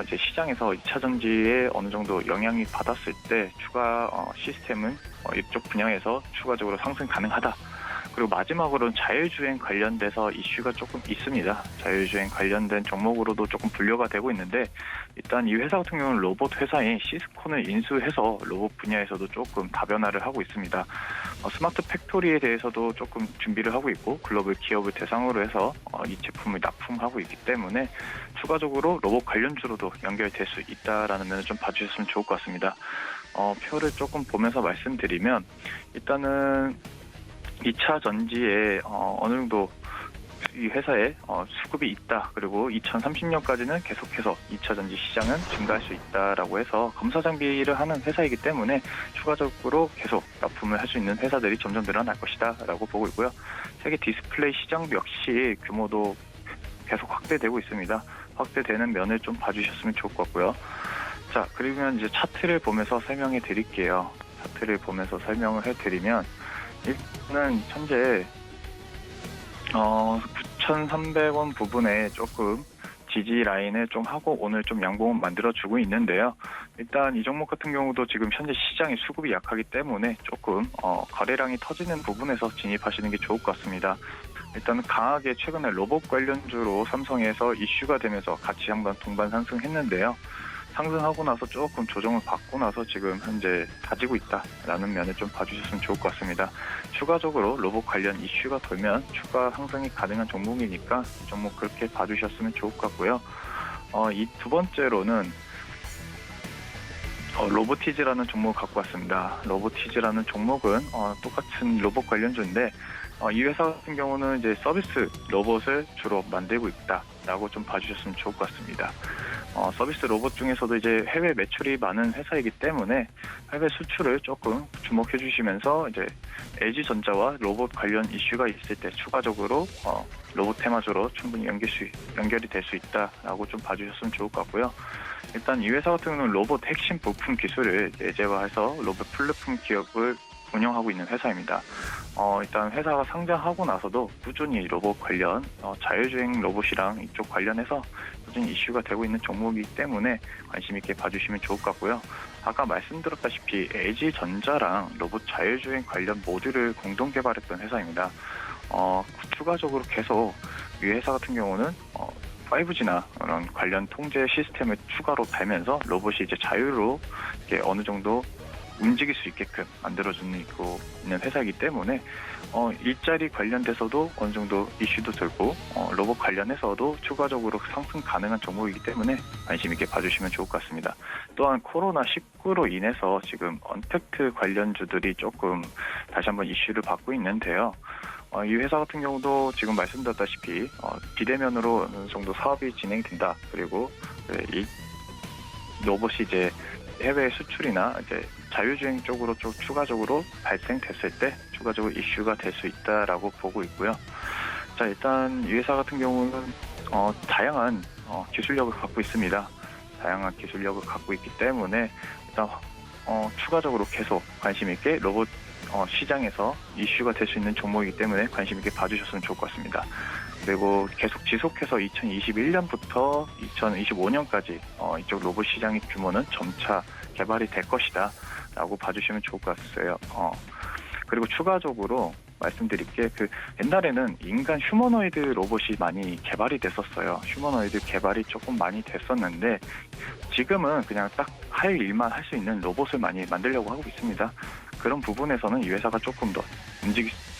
이제 시장에서 2차 전지에 어느 정도 영향이 받았을 때 추가 시스템은 이쪽 분야에서 추가적으로 상승 가능하다. 그리고 마지막으로는 자율주행 관련돼서 이슈가 조금 있습니다. 자율주행 관련된 종목으로도 조금 분류가 되고 있는데 일단 이 회사 같은 경우는 로봇 회사인 시스콘을 인수해서 로봇 분야에서도 조금 다변화를 하고 있습니다. 스마트 팩토리에 대해서도 조금 준비를 하고 있고 글로벌 기업을 대상으로 해서 이 제품을 납품하고 있기 때문에 추가적으로 로봇 관련주로도 연결될 수 있다라는 면을 좀 봐주셨으면 좋을 것 같습니다. 표를 조금 보면서 말씀드리면 일단은 2차 전지에 어느 정도 이 회사에 수급이 있다. 그리고 2030년까지는 계속해서 2차 전지 시장은 증가할 수 있다라고 해서 검사 장비를 하는 회사이기 때문에 추가적으로 계속 납품을 할 수 있는 회사들이 점점 늘어날 것이다라고 보고 있고요. 세계 디스플레이 시장 역시 규모도 계속 확대되고 있습니다. 확대되는 면을 좀 봐주셨으면 좋을 것 같고요. 자, 그러면 이제 차트를 보면서 설명해 드릴게요. 차트를 보면서 설명을 해드리면 일단은 현재 9,300원 부분에 조금 지지 라인을 좀 하고 오늘 좀 양봉을 만들어주고 있는데요. 일단 이 종목 같은 경우도 지금 현재 시장의 수급이 약하기 때문에 조금 거래량이 터지는 부분에서 진입하시는 게 좋을 것 같습니다. 일단 강하게 최근에 로봇 관련주로 삼성에서 이슈가 되면서 같이 한번 동반 상승했는데요. 상승하고 나서 조금 조정을 받고 나서 지금 현재 다지고 있다라는 면을 좀 봐주셨으면 좋을 것 같습니다. 추가적으로 로봇 관련 이슈가 돌면 추가 상승이 가능한 종목이니까 이 종목 그렇게 봐주셨으면 좋을 것 같고요. 이 두 번째로는 로보티즈라는 종목을 갖고 왔습니다. 로보티즈라는 종목은 똑같은 로봇 관련주인데 이 회사 같은 경우는 이제 서비스 로봇을 주로 만들고 있다라고 좀 봐주셨으면 좋을 것 같습니다. 서비스 로봇 중에서도 이제 해외 매출이 많은 회사이기 때문에 해외 수출을 조금 주목해 주시면서 이제 LG전자와 로봇 관련 이슈가 있을 때 추가적으로 로봇 테마주로 충분히 연결이 될 수 있다라고 좀 봐주셨으면 좋을 것 같고요. 일단 이 회사 같은 경우는 로봇 핵심 부품 기술을 내재화해서 로봇 플랫폼 기업을 운영하고 있는 회사입니다. 일단 회사가 상장하고 나서도 꾸준히 로봇 관련 자율주행 로봇이랑 이쪽 관련해서 꾸준히 이슈가 되고 있는 종목이기 때문에 관심 있게 봐주시면 좋을 것 같고요. 아까 말씀드렸다시피 LG전자랑 로봇 자율주행 관련 모듈을 공동 개발했던 회사입니다. 추가적으로 계속 이 회사 같은 경우는 5G나 그런 관련 통제 시스템을 추가로 달면서 로봇이 이제 자유로 이렇게 어느 정도 움직일 수 있게끔 만들어주는 있는 회사이기 때문에 일자리 관련돼서도 어느 정도 이슈도 들고 로봇 관련해서도 추가적으로 상승 가능한 종목이기 때문에 관심 있게 봐주시면 좋을 것 같습니다. 또한 코로나19로 인해서 지금 언택트 관련주들이 조금 다시 한번 이슈를 받고 있는데요. 이 회사 같은 경우도 지금 말씀드렸다시피 비대면으로 어느 정도 사업이 진행된다. 그리고 이 로봇이 이제 해외 수출이나 이제 자율주행 쪽으로 좀 추가적으로 발생됐을 때 추가적으로 이슈가 될 수 있다라고 보고 있고요. 자, 일단 이 회사 같은 경우는 다양한 기술력을 갖고 있습니다. 다양한 기술력을 갖고 있기 때문에 일단 추가적으로 계속 관심 있게 로봇 시장에서 이슈가 될 수 있는 종목이기 때문에 관심 있게 봐주셨으면 좋을 것 같습니다. 그리고 계속 지속해서 2021년부터 2025년까지 이쪽 로봇 시장의 규모는 점차 개발이 될 것이다 라고 봐주시면 좋을 것 같아요. 그리고 추가적으로 말씀드릴 게 옛날에는 인간 휴머노이드 로봇이 많이 개발이 됐었어요. 휴머노이드 개발이 조금 많이 됐었는데 지금은 그냥 딱 할 일만 할 수 있는 로봇을 많이 만들려고 하고 있습니다. 그런 부분에서는 이 회사가 조금 더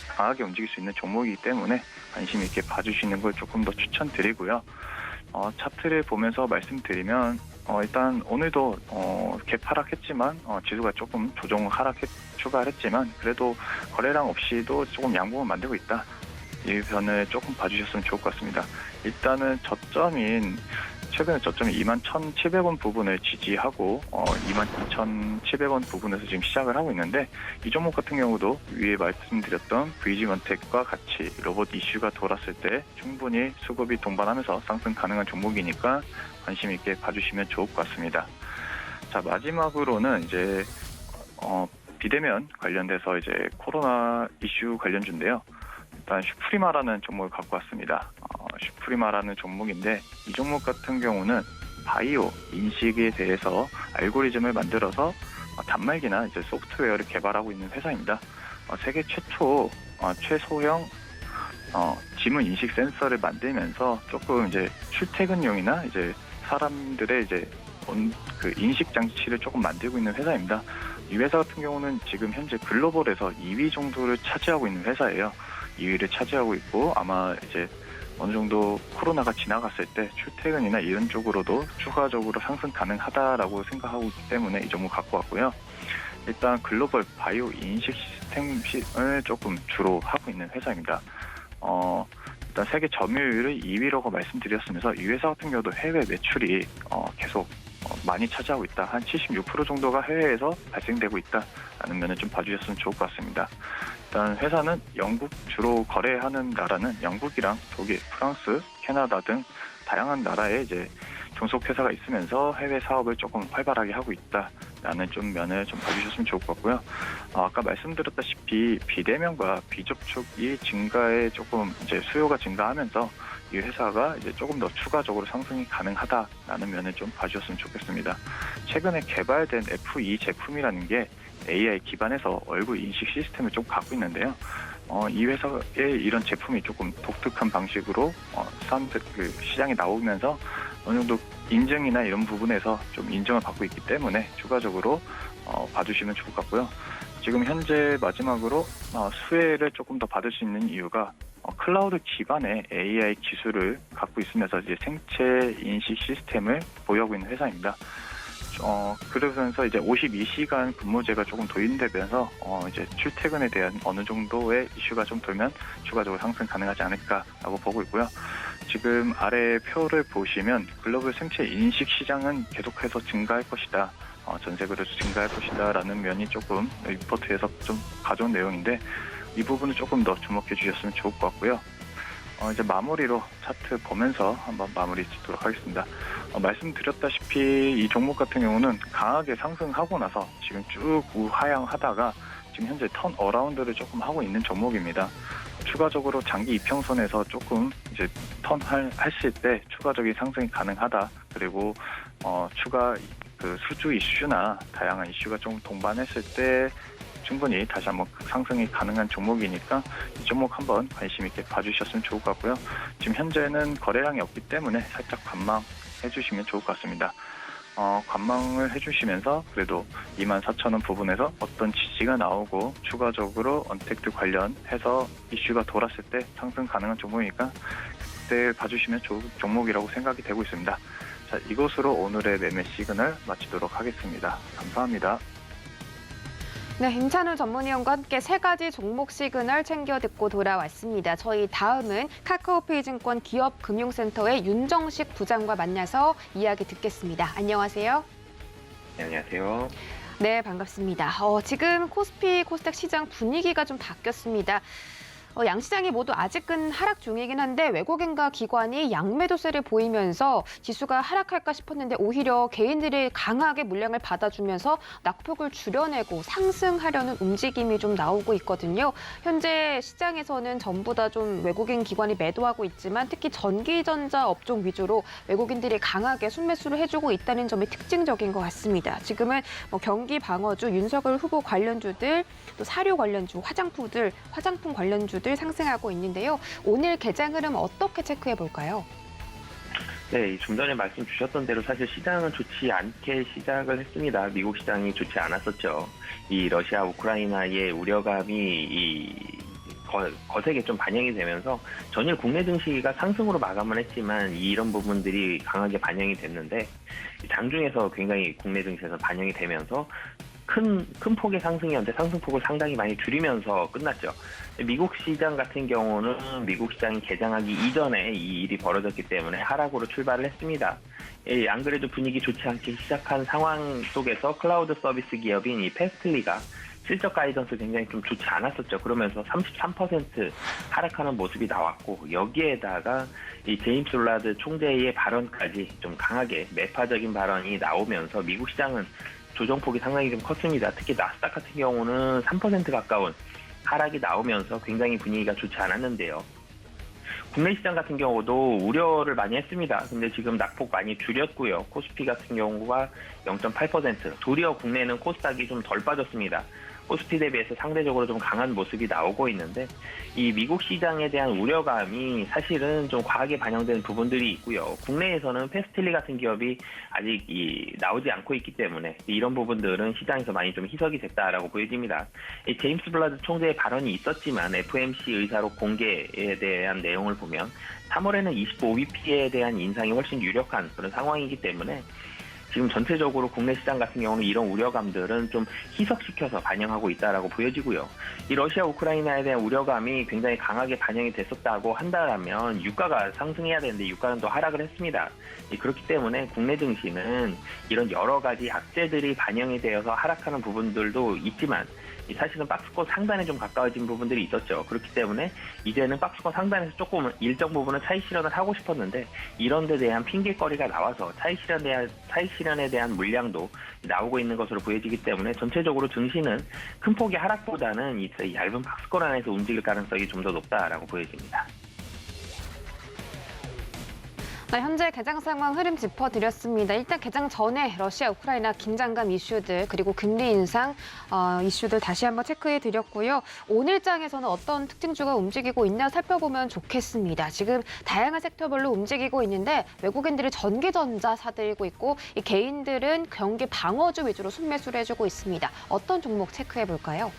강하게 움직일 수 있는 종목이기 때문에 관심 있게 봐주시는 걸 조금 더 추천드리고요. 차트를 보면서 말씀드리면 일단 오늘도 개파락했지만 지수가 조금 조정 추가했지만 그래도 거래량 없이도 조금 양봉을 만들고 있다. 이 변을 조금 봐주셨으면 좋을 것 같습니다. 일단은 최근에 저점이 21,700원 부분을 지지하고 22,700원 부분에서 지금 시작을 하고 있는데 이 종목 같은 경우도 위에 말씀드렸던 VG원텍과 같이 로봇 이슈가 돌았을 때 충분히 수급이 동반하면서 상승 가능한 종목이니까 관심 있게 봐주시면 좋을 것 같습니다. 자, 마지막으로는 이제 비대면 관련돼서 이제 코로나 이슈 관련주인데요. 일단 슈프리마라는 종목을 갖고 왔습니다. 슈프리마라는 종목인데 이 종목 같은 경우는 바이오 인식에 대해서 알고리즘을 만들어서 단말기나 이제 소프트웨어를 개발하고 있는 회사입니다. 세계 최초 최소형 지문 인식 센서를 만들면서 조금 이제 출퇴근용이나 이제 사람들의 이제 그 인식 장치를 조금 만들고 있는 회사입니다. 이 회사 같은 경우는 지금 현재 글로벌에서 2위 정도를 차지하고 있는 회사예요. 2위를 차지하고 있고 아마 이제 어느 정도 코로나가 지나갔을 때 출퇴근이나 이런 쪽으로도 추가적으로 상승 가능하다라고 생각하고 있기 때문에 이 종목 갖고 왔고요. 일단 글로벌 바이오 인식 시스템을 조금 주로 하고 있는 회사입니다. 일단 세계 점유율을 2위라고 말씀드렸으면서 이 회사 같은 경우도 해외 매출이 계속 많이 차지하고 있다. 한 76% 정도가 해외에서 발생되고 있다라는 면을 좀 봐주셨으면 좋을 것 같습니다. 일단 회사는 영국 주로 거래하는 나라는 영국이랑 독일, 프랑스, 캐나다 등 다양한 나라에 이제 종속 회사가 있으면서 해외 사업을 조금 활발하게 하고 있다라는 좀 면을 좀 봐주셨으면 좋을 것 같고요. 아까 말씀드렸다시피 비대면과 비접촉이 증가에 조금 이제 수요가 증가하면서 이 회사가 이제 조금 더 추가적으로 상승이 가능하다라는 면을 좀 봐주셨으면 좋겠습니다. 최근에 개발된 FE 제품이라는 게 AI 기반에서 얼굴 인식 시스템을 좀 갖고 있는데요. 이 회사의 이런 제품이 조금 독특한 방식으로 사람들 그 시장에 나오면서 어느 정도 인증이나 이런 부분에서 좀 인정을 받고 있기 때문에 추가적으로 봐주시면 좋을 것 같고요. 지금 현재 마지막으로 수혜를 조금 더 받을 수 있는 이유가 클라우드 기반의 AI 기술을 갖고 있으면서 이제 생체 인식 시스템을 보유하고 있는 회사입니다. 그러면서 이제 52시간 근무제가 조금 도입되면서 이제 출퇴근에 대한 어느 정도의 이슈가 좀 돌면 추가적으로 상승 가능하지 않을까라고 보고 있고요. 지금 아래 표를 보시면 글로벌 생체 인식 시장은 계속해서 증가할 것이다. 전 세계로 증가할 것이다라는 면이 조금 리포트에서 좀 가져온 내용인데 이 부분을 조금 더 주목해 주셨으면 좋을 것 같고요. 이제 마무리로 차트 보면서 한번 마무리 짓도록 하겠습니다. 말씀드렸다시피 이 종목 같은 경우는 강하게 상승하고 나서 지금 쭉 우하향하다가 지금 현재 턴 어라운드를 조금 하고 있는 종목입니다. 추가적으로 장기 이평선에서 조금 이제 턴 했을 때 추가적인 상승이 가능하다. 그리고 추가 그 수주 이슈나 다양한 이슈가 좀 동반했을 때 충분히 다시 한번 상승이 가능한 종목이니까 이 종목 한번 관심 있게 봐주셨으면 좋을 것 같고요. 지금 현재는 거래량이 없기 때문에 살짝 관망해 주시면 좋을 것 같습니다. 관망을 해주시면서 그래도 24,000원 부분에서 어떤 지지가 나오고 추가적으로 언택트 관련해서 이슈가 돌았을 때 상승 가능한 종목이니까 그때 봐주시면 좋은 종목이라고 생각이 되고 있습니다. 자, 이것으로 오늘의 매매 시그널 마치도록 하겠습니다. 감사합니다. 네, 임찬우 전문위원과 함께 세 가지 종목 시그널 챙겨 듣고 돌아왔습니다. 저희 다음은 카카오페이증권 기업금융센터의 윤정식 부장과 만나서 이야기 듣겠습니다. 안녕하세요. 네, 안녕하세요. 네, 반갑습니다. 지금 코스피, 코스닥 시장 분위기가 좀 바뀌었습니다. 양시장이 모두 아직은 하락 중이긴 한데 외국인과 기관이 양매도세를 보이면서 지수가 하락할까 싶었는데 오히려 개인들이 강하게 물량을 받아주면서 낙폭을 줄여내고 상승하려는 움직임이 좀 나오고 있거든요. 현재 시장에서는 전부 다 좀 외국인 기관이 매도하고 있지만 특히 전기전자 업종 위주로 외국인들이 강하게 순매수를 해주고 있다는 점이 특징적인 것 같습니다. 지금은 경기 방어주, 윤석열 후보 관련주들, 또 사료 관련주, 화장품 관련주들 상승하고 있는데요. 오늘 개장 흐름 어떻게 체크해 볼까요? 네, 좀 전에 말씀 주셨던 대로 사실 시장은 좋지 않게 시작을 했습니다. 미국 시장이 좋지 않았었죠. 이 러시아 우크라이나의 우려감이 거세게 좀 반영이 되면서 전일 국내 증시가 상승으로 마감을 했지만 이런 부분들이 강하게 반영이 됐는데 장중에서 굉장히 국내 증시에서 반영이 되면서 큰 폭의 상승이었는데 상승폭을 상당히 많이 줄이면서 끝났죠. 미국 시장 같은 경우는 미국 시장이 개장하기 이전에 이 일이 벌어졌기 때문에 하락으로 출발을 했습니다. 안 그래도 분위기 좋지 않게 시작한 상황 속에서 클라우드 서비스 기업인 이 페스틀리가 실적 가이던스 굉장히 좀 좋지 않았었죠. 그러면서 33% 하락하는 모습이 나왔고 여기에다가 이 제임스 롤라드 총재의 발언까지 좀 강하게 매파적인 발언이 나오면서 미국 시장은 조정폭이 상당히 좀 컸습니다. 특히 나스닥 같은 경우는 3% 가까운 하락이 나오면서 굉장히 분위기가 좋지 않았는데요. 국내 시장 같은 경우도 우려를 많이 했습니다. 근데 지금 낙폭 많이 줄였고요. 코스피 같은 경우가 0.8%, 도리어 국내는 코스닥이 좀 덜 빠졌습니다. 코스피 대비해서 상대적으로 좀 강한 모습이 나오고 있는데 이 미국 시장에 대한 우려감이 사실은 좀 과하게 반영된 부분들이 있고요. 국내에서는 페스틸리 같은 기업이 아직 나오지 않고 있기 때문에 이런 부분들은 시장에서 많이 좀 희석이 됐다라고 보여집니다. 이 제임스 블라드 총재의 발언이 있었지만 FOMC 의사록 공개에 대한 내용을 보면 3월에는 25bp에 대한 인상이 훨씬 유력한 그런 상황이기 때문에 지금 전체적으로 국내 시장 같은 경우는 이런 우려감들은 좀 희석시켜서 반영하고 있다라고 보여지고요. 이 러시아 우크라이나에 대한 우려감이 굉장히 강하게 반영이 됐었다고 한다면 유가가 상승해야 되는데 유가는 또 하락을 했습니다. 그렇기 때문에 국내 증시는 이런 여러 가지 악재들이 반영이 되어서 하락하는 부분들도 있지만 사실은 박스권 상단에 좀 가까워진 부분들이 있었죠. 그렇기 때문에 이제는 박스권 상단에서 조금 일정 부분은 차익 실현을 하고 싶었는데 이런 데 대한 핑계거리가 나와서 차익 실현에 대한 물량도 나오고 있는 것으로 보여지기 때문에 전체적으로 증시는 큰 폭의 하락보다는 이 얇은 박스권 안에서 움직일 가능성이 좀 더 높다라고 보여집니다. 네, 현재 개장 상황 흐름 짚어드렸습니다. 일단 개장 전에 러시아, 우크라이나 긴장감 이슈들 그리고 금리 인상 이슈들 다시 한번 체크해드렸고요. 오늘장에서는 어떤 특징주가 움직이고 있나 살펴보면 좋겠습니다. 지금 다양한 섹터별로 움직이고 있는데 외국인들이 전기전자 사들이고 있고 이 개인들은 경기 방어주 위주로 순매수를 해주고 있습니다. 어떤 종목 체크해볼까요?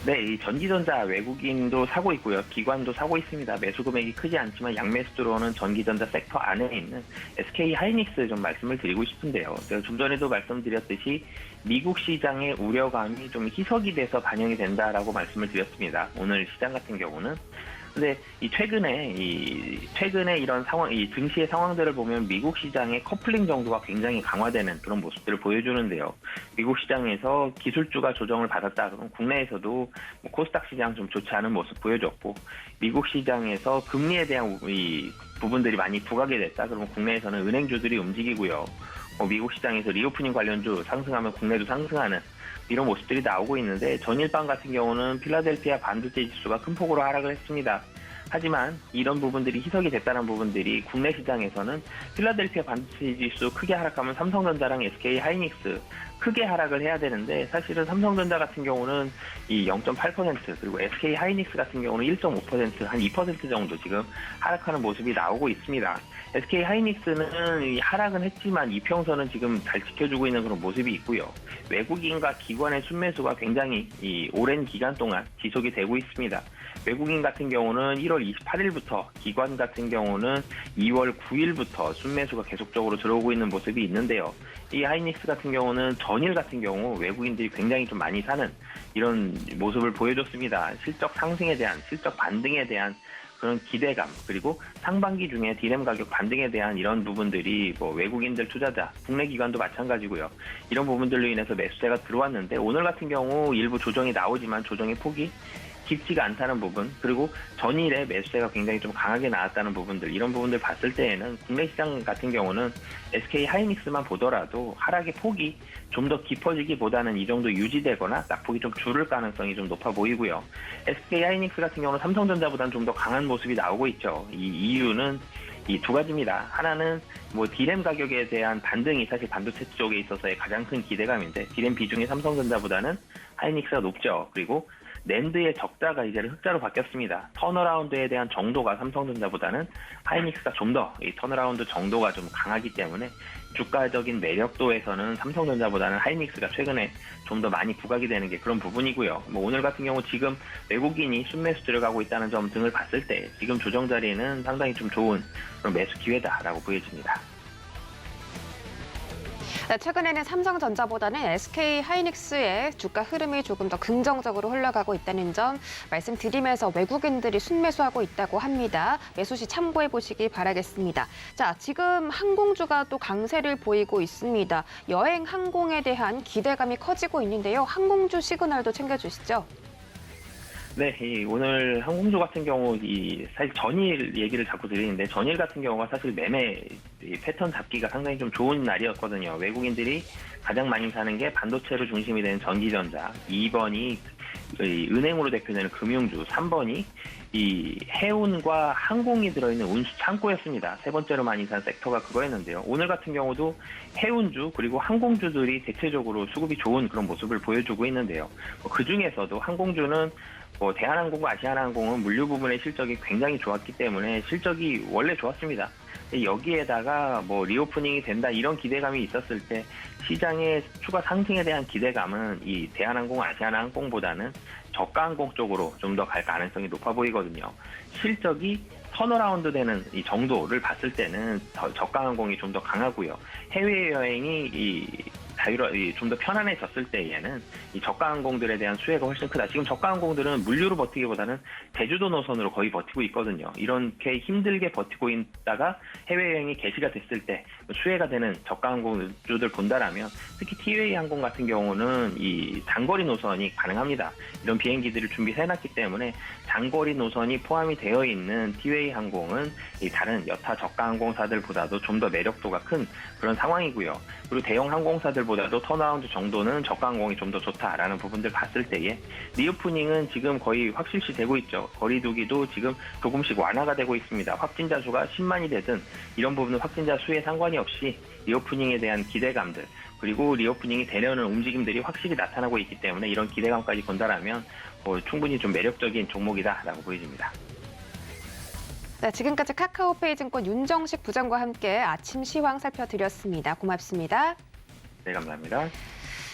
네, 이 전기전자 외국인도 사고 있고요. 기관도 사고 있습니다. 매수 금액이 크지 않지만 양매수 들어오는 전기전자 섹터 안에 있는 SK 하이닉스 좀 말씀을 드리고 싶은데요. 제가 좀 전에도 말씀드렸듯이 미국 시장의 우려감이 좀 희석이 돼서 반영이 된다라고 말씀을 드렸습니다. 오늘 시장 같은 경우는. 근데 최근에 이런 상황, 이 증시의 상황들을 보면 미국 시장의 커플링 정도가 굉장히 강화되는 그런 모습들을 보여주는데요. 미국 시장에서 기술주가 조정을 받았다 그러면 국내에서도 코스닥 시장 좀 좋지 않은 모습 보여줬고, 미국 시장에서 금리에 대한 이 부분들이 많이 부각이 됐다 그러면 국내에서는 은행주들이 움직이고요. 미국 시장에서 리오프닝 관련주 상승하면 국내도 상승하는 이런 모습들이 나오고 있는데, 전일반 같은 경우는 필라델피아 반도체 지수가 큰 폭으로 하락을 했습니다. 하지만 이런 부분들이 희석이 됐다는 부분들이 국내 시장에서는 필라델피아 반도체 지수 크게 하락하면 삼성전자랑 SK 하이닉스 크게 하락을 해야 되는데, 사실은 삼성전자 같은 경우는 이 0.8% 그리고 SK 하이닉스 같은 경우는 1.5% 한 2% 정도 지금 하락하는 모습이 나오고 있습니다. SK 하이닉스는 하락은 했지만 이평선은 지금 잘 지켜주고 있는 그런 모습이 있고요. 외국인과 기관의 순매수가 굉장히 이 오랜 기간 동안 지속이 되고 있습니다. 외국인 같은 경우는 1월 28일부터, 기관 같은 경우는 2월 9일부터 순매수가 계속적으로 들어오고 있는 모습이 있는데요. 이 하이닉스 같은 경우는 전일 같은 경우 외국인들이 굉장히 좀 많이 사는 이런 모습을 보여줬습니다. 실적 상승에 대한, 실적 반등에 대한 그런 기대감, 그리고 상반기 중에 디램 가격 반등에 대한 이런 부분들이 외국인들 투자자, 국내 기관도 마찬가지고요. 이런 부분들로 인해서 매수세가 들어왔는데, 오늘 같은 경우 일부 조정이 나오지만 조정의 폭이 깊지가 않다는 부분, 그리고 전일에 매수세가 굉장히 좀 강하게 나왔다는 부분들, 이런 부분들 봤을 때에는 국내 시장 같은 경우는 SK 하이닉스만 보더라도 하락의 폭이 좀 더 깊어지기보다는 이 정도 유지되거나 낙폭이 좀 줄을 가능성이 좀 높아 보이고요. SK 하이닉스 같은 경우는 삼성전자보다는 좀 더 강한 모습이 나오고 있죠. 이 이유는 이 두 가지입니다. 하나는 디램 가격에 대한 반등이 사실 반도체 쪽에 있어서의 가장 큰 기대감인데, 디램 비중이 삼성전자보다는 하이닉스가 높죠. 그리고 낸드의 적자가 이제는 흑자로 바뀌었습니다. 턴어라운드에 대한 정도가 삼성전자보다는 하이닉스가 좀 더 이 턴어라운드 정도가 좀 강하기 때문에 주가적인 매력도에서는 삼성전자보다는 하이닉스가 최근에 좀 더 많이 부각이 되는 게 그런 부분이고요. 오늘 같은 경우 지금 외국인이 순매수 들어가고 있다는 점 등을 봤을 때 지금 조정 자리는 상당히 좀 좋은 그런 매수 기회다라고 보여집니다. 네, 최근에는 삼성전자보다는 SK 하이닉스의 주가 흐름이 조금 더 긍정적으로 흘러가고 있다는 점 말씀드리면서 외국인들이 순매수하고 있다고 합니다. 매수 시 참고해 보시기 바라겠습니다. 자, 지금 항공주가 또 강세를 보이고 있습니다. 여행 항공에 대한 기대감이 커지고 있는데요. 항공주 시그널도 챙겨주시죠. 네, 오늘 항공주 같은 경우 사실 전일 얘기를 자꾸 드리는데, 전일 같은 경우가 사실 매매 이 패턴 잡기가 상당히 좀 좋은 날이었거든요. 외국인들이 가장 많이 사는 게 반도체로 중심이 되는 전기전자, 2번이 은행으로 대표되는 금융주, 3번이 이 해운과 항공이 들어있는 운수 창고였습니다. 세 번째로 많이 산 섹터가 그거였는데요. 오늘 같은 경우도 해운주 그리고 항공주들이 대체적으로 수급이 좋은 그런 모습을 보여주고 있는데요. 그 중에서도 항공주는 대한항공과 아시아나항공은 물류 부분의 실적이 굉장히 좋았기 때문에 실적이 원래 좋았습니다. 여기에다가 리오프닝이 된다 이런 기대감이 있었을 때 시장의 추가 상승에 대한 기대감은 이 대한항공, 아시아나항공보다는 저가항공 쪽으로 좀 더 갈 가능성이 높아 보이거든요. 실적이 턴어라운드 되는 이 정도를 봤을 때는 저가항공이 좀 더 강하고요. 해외여행이 좀 더 편안해졌을 때에는 이 저가항공들에 대한 수혜가 훨씬 크다. 지금 저가항공들은 물류로 버티기보다는 제주도 노선으로 거의 버티고 있거든요. 이렇게 힘들게 버티고 있다가 해외여행이 개시가 됐을 때 수혜가 되는 저가항공주들 본다라면 특히 티웨이 항공 같은 경우는 이 장거리 노선이 가능합니다. 이런 비행기들을 준비해놨기 때문에 장거리 노선이 포함이 되어 있는 티웨이 항공은 이 다른 여타 저가항공사들보다도 좀 더 매력도가 큰 그런 상황이고요. 그리고 대형 항공사들보다도 턴어라운드 정도는 저가항공이 좀 더 좋다라는 부분들 봤을 때에 리오프닝은 지금 거의 확실시 되고 있죠. 거리두기도 지금 조금씩 완화가 되고 있습니다. 확진자 수가 10만이 되든 이런 부분은 확진자 수에 상관이 없이 리오프닝에 대한 기대감들 그리고 리오프닝이 되려는 움직임들이 확실히 나타나고 있기 때문에 이런 기대감까지 본다라면 충분히 좀 매력적인 종목이다라고 보여집니다. 네, 지금까지 카카오페이 증권 윤정식 부장과 함께 아침 시황 살펴드렸습니다. 고맙습니다. 네, 감사합니다.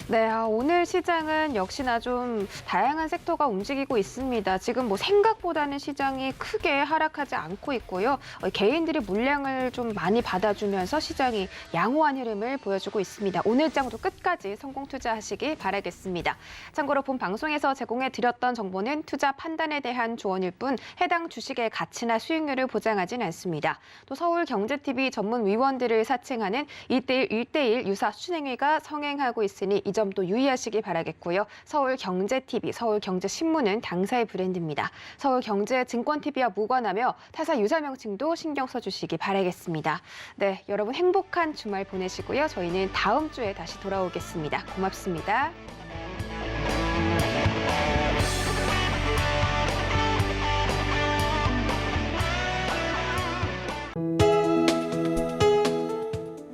네, 오늘 시장은 역시나 좀 다양한 섹터가 움직이고 있습니다. 지금 생각보다는 시장이 크게 하락하지 않고 있고요. 개인들이 물량을 좀 많이 받아주면서 시장이 양호한 흐름을 보여주고 있습니다. 오늘 장도 끝까지 성공 투자하시기 바라겠습니다. 참고로 본 방송에서 제공해드렸던 정보는 투자 판단에 대한 조언일 뿐 해당 주식의 가치나 수익률을 보장하진 않습니다. 또 서울경제TV 전문 위원들을 사칭하는 1:1 유사 수신행위가 성행하고 있으니 이 점도 유의하시기 바라겠고요. 서울경제TV, 서울경제신문은 당사의 브랜드입니다. 서울경제증권TV와 무관하며 타사 유사 명칭도 신경 써주시기 바라겠습니다. 네, 여러분 행복한 주말 보내시고요. 저희는 다음 주에 다시 돌아오겠습니다. 고맙습니다.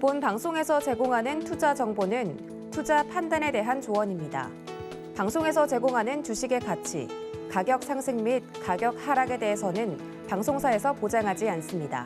본 방송에서 제공하는 투자 정보는 투자 판단에 대한 조언입니다. 방송에서 제공하는 주식의 가치, 가격 상승 및 가격 하락에 대해서는 방송사에서 보장하지 않습니다.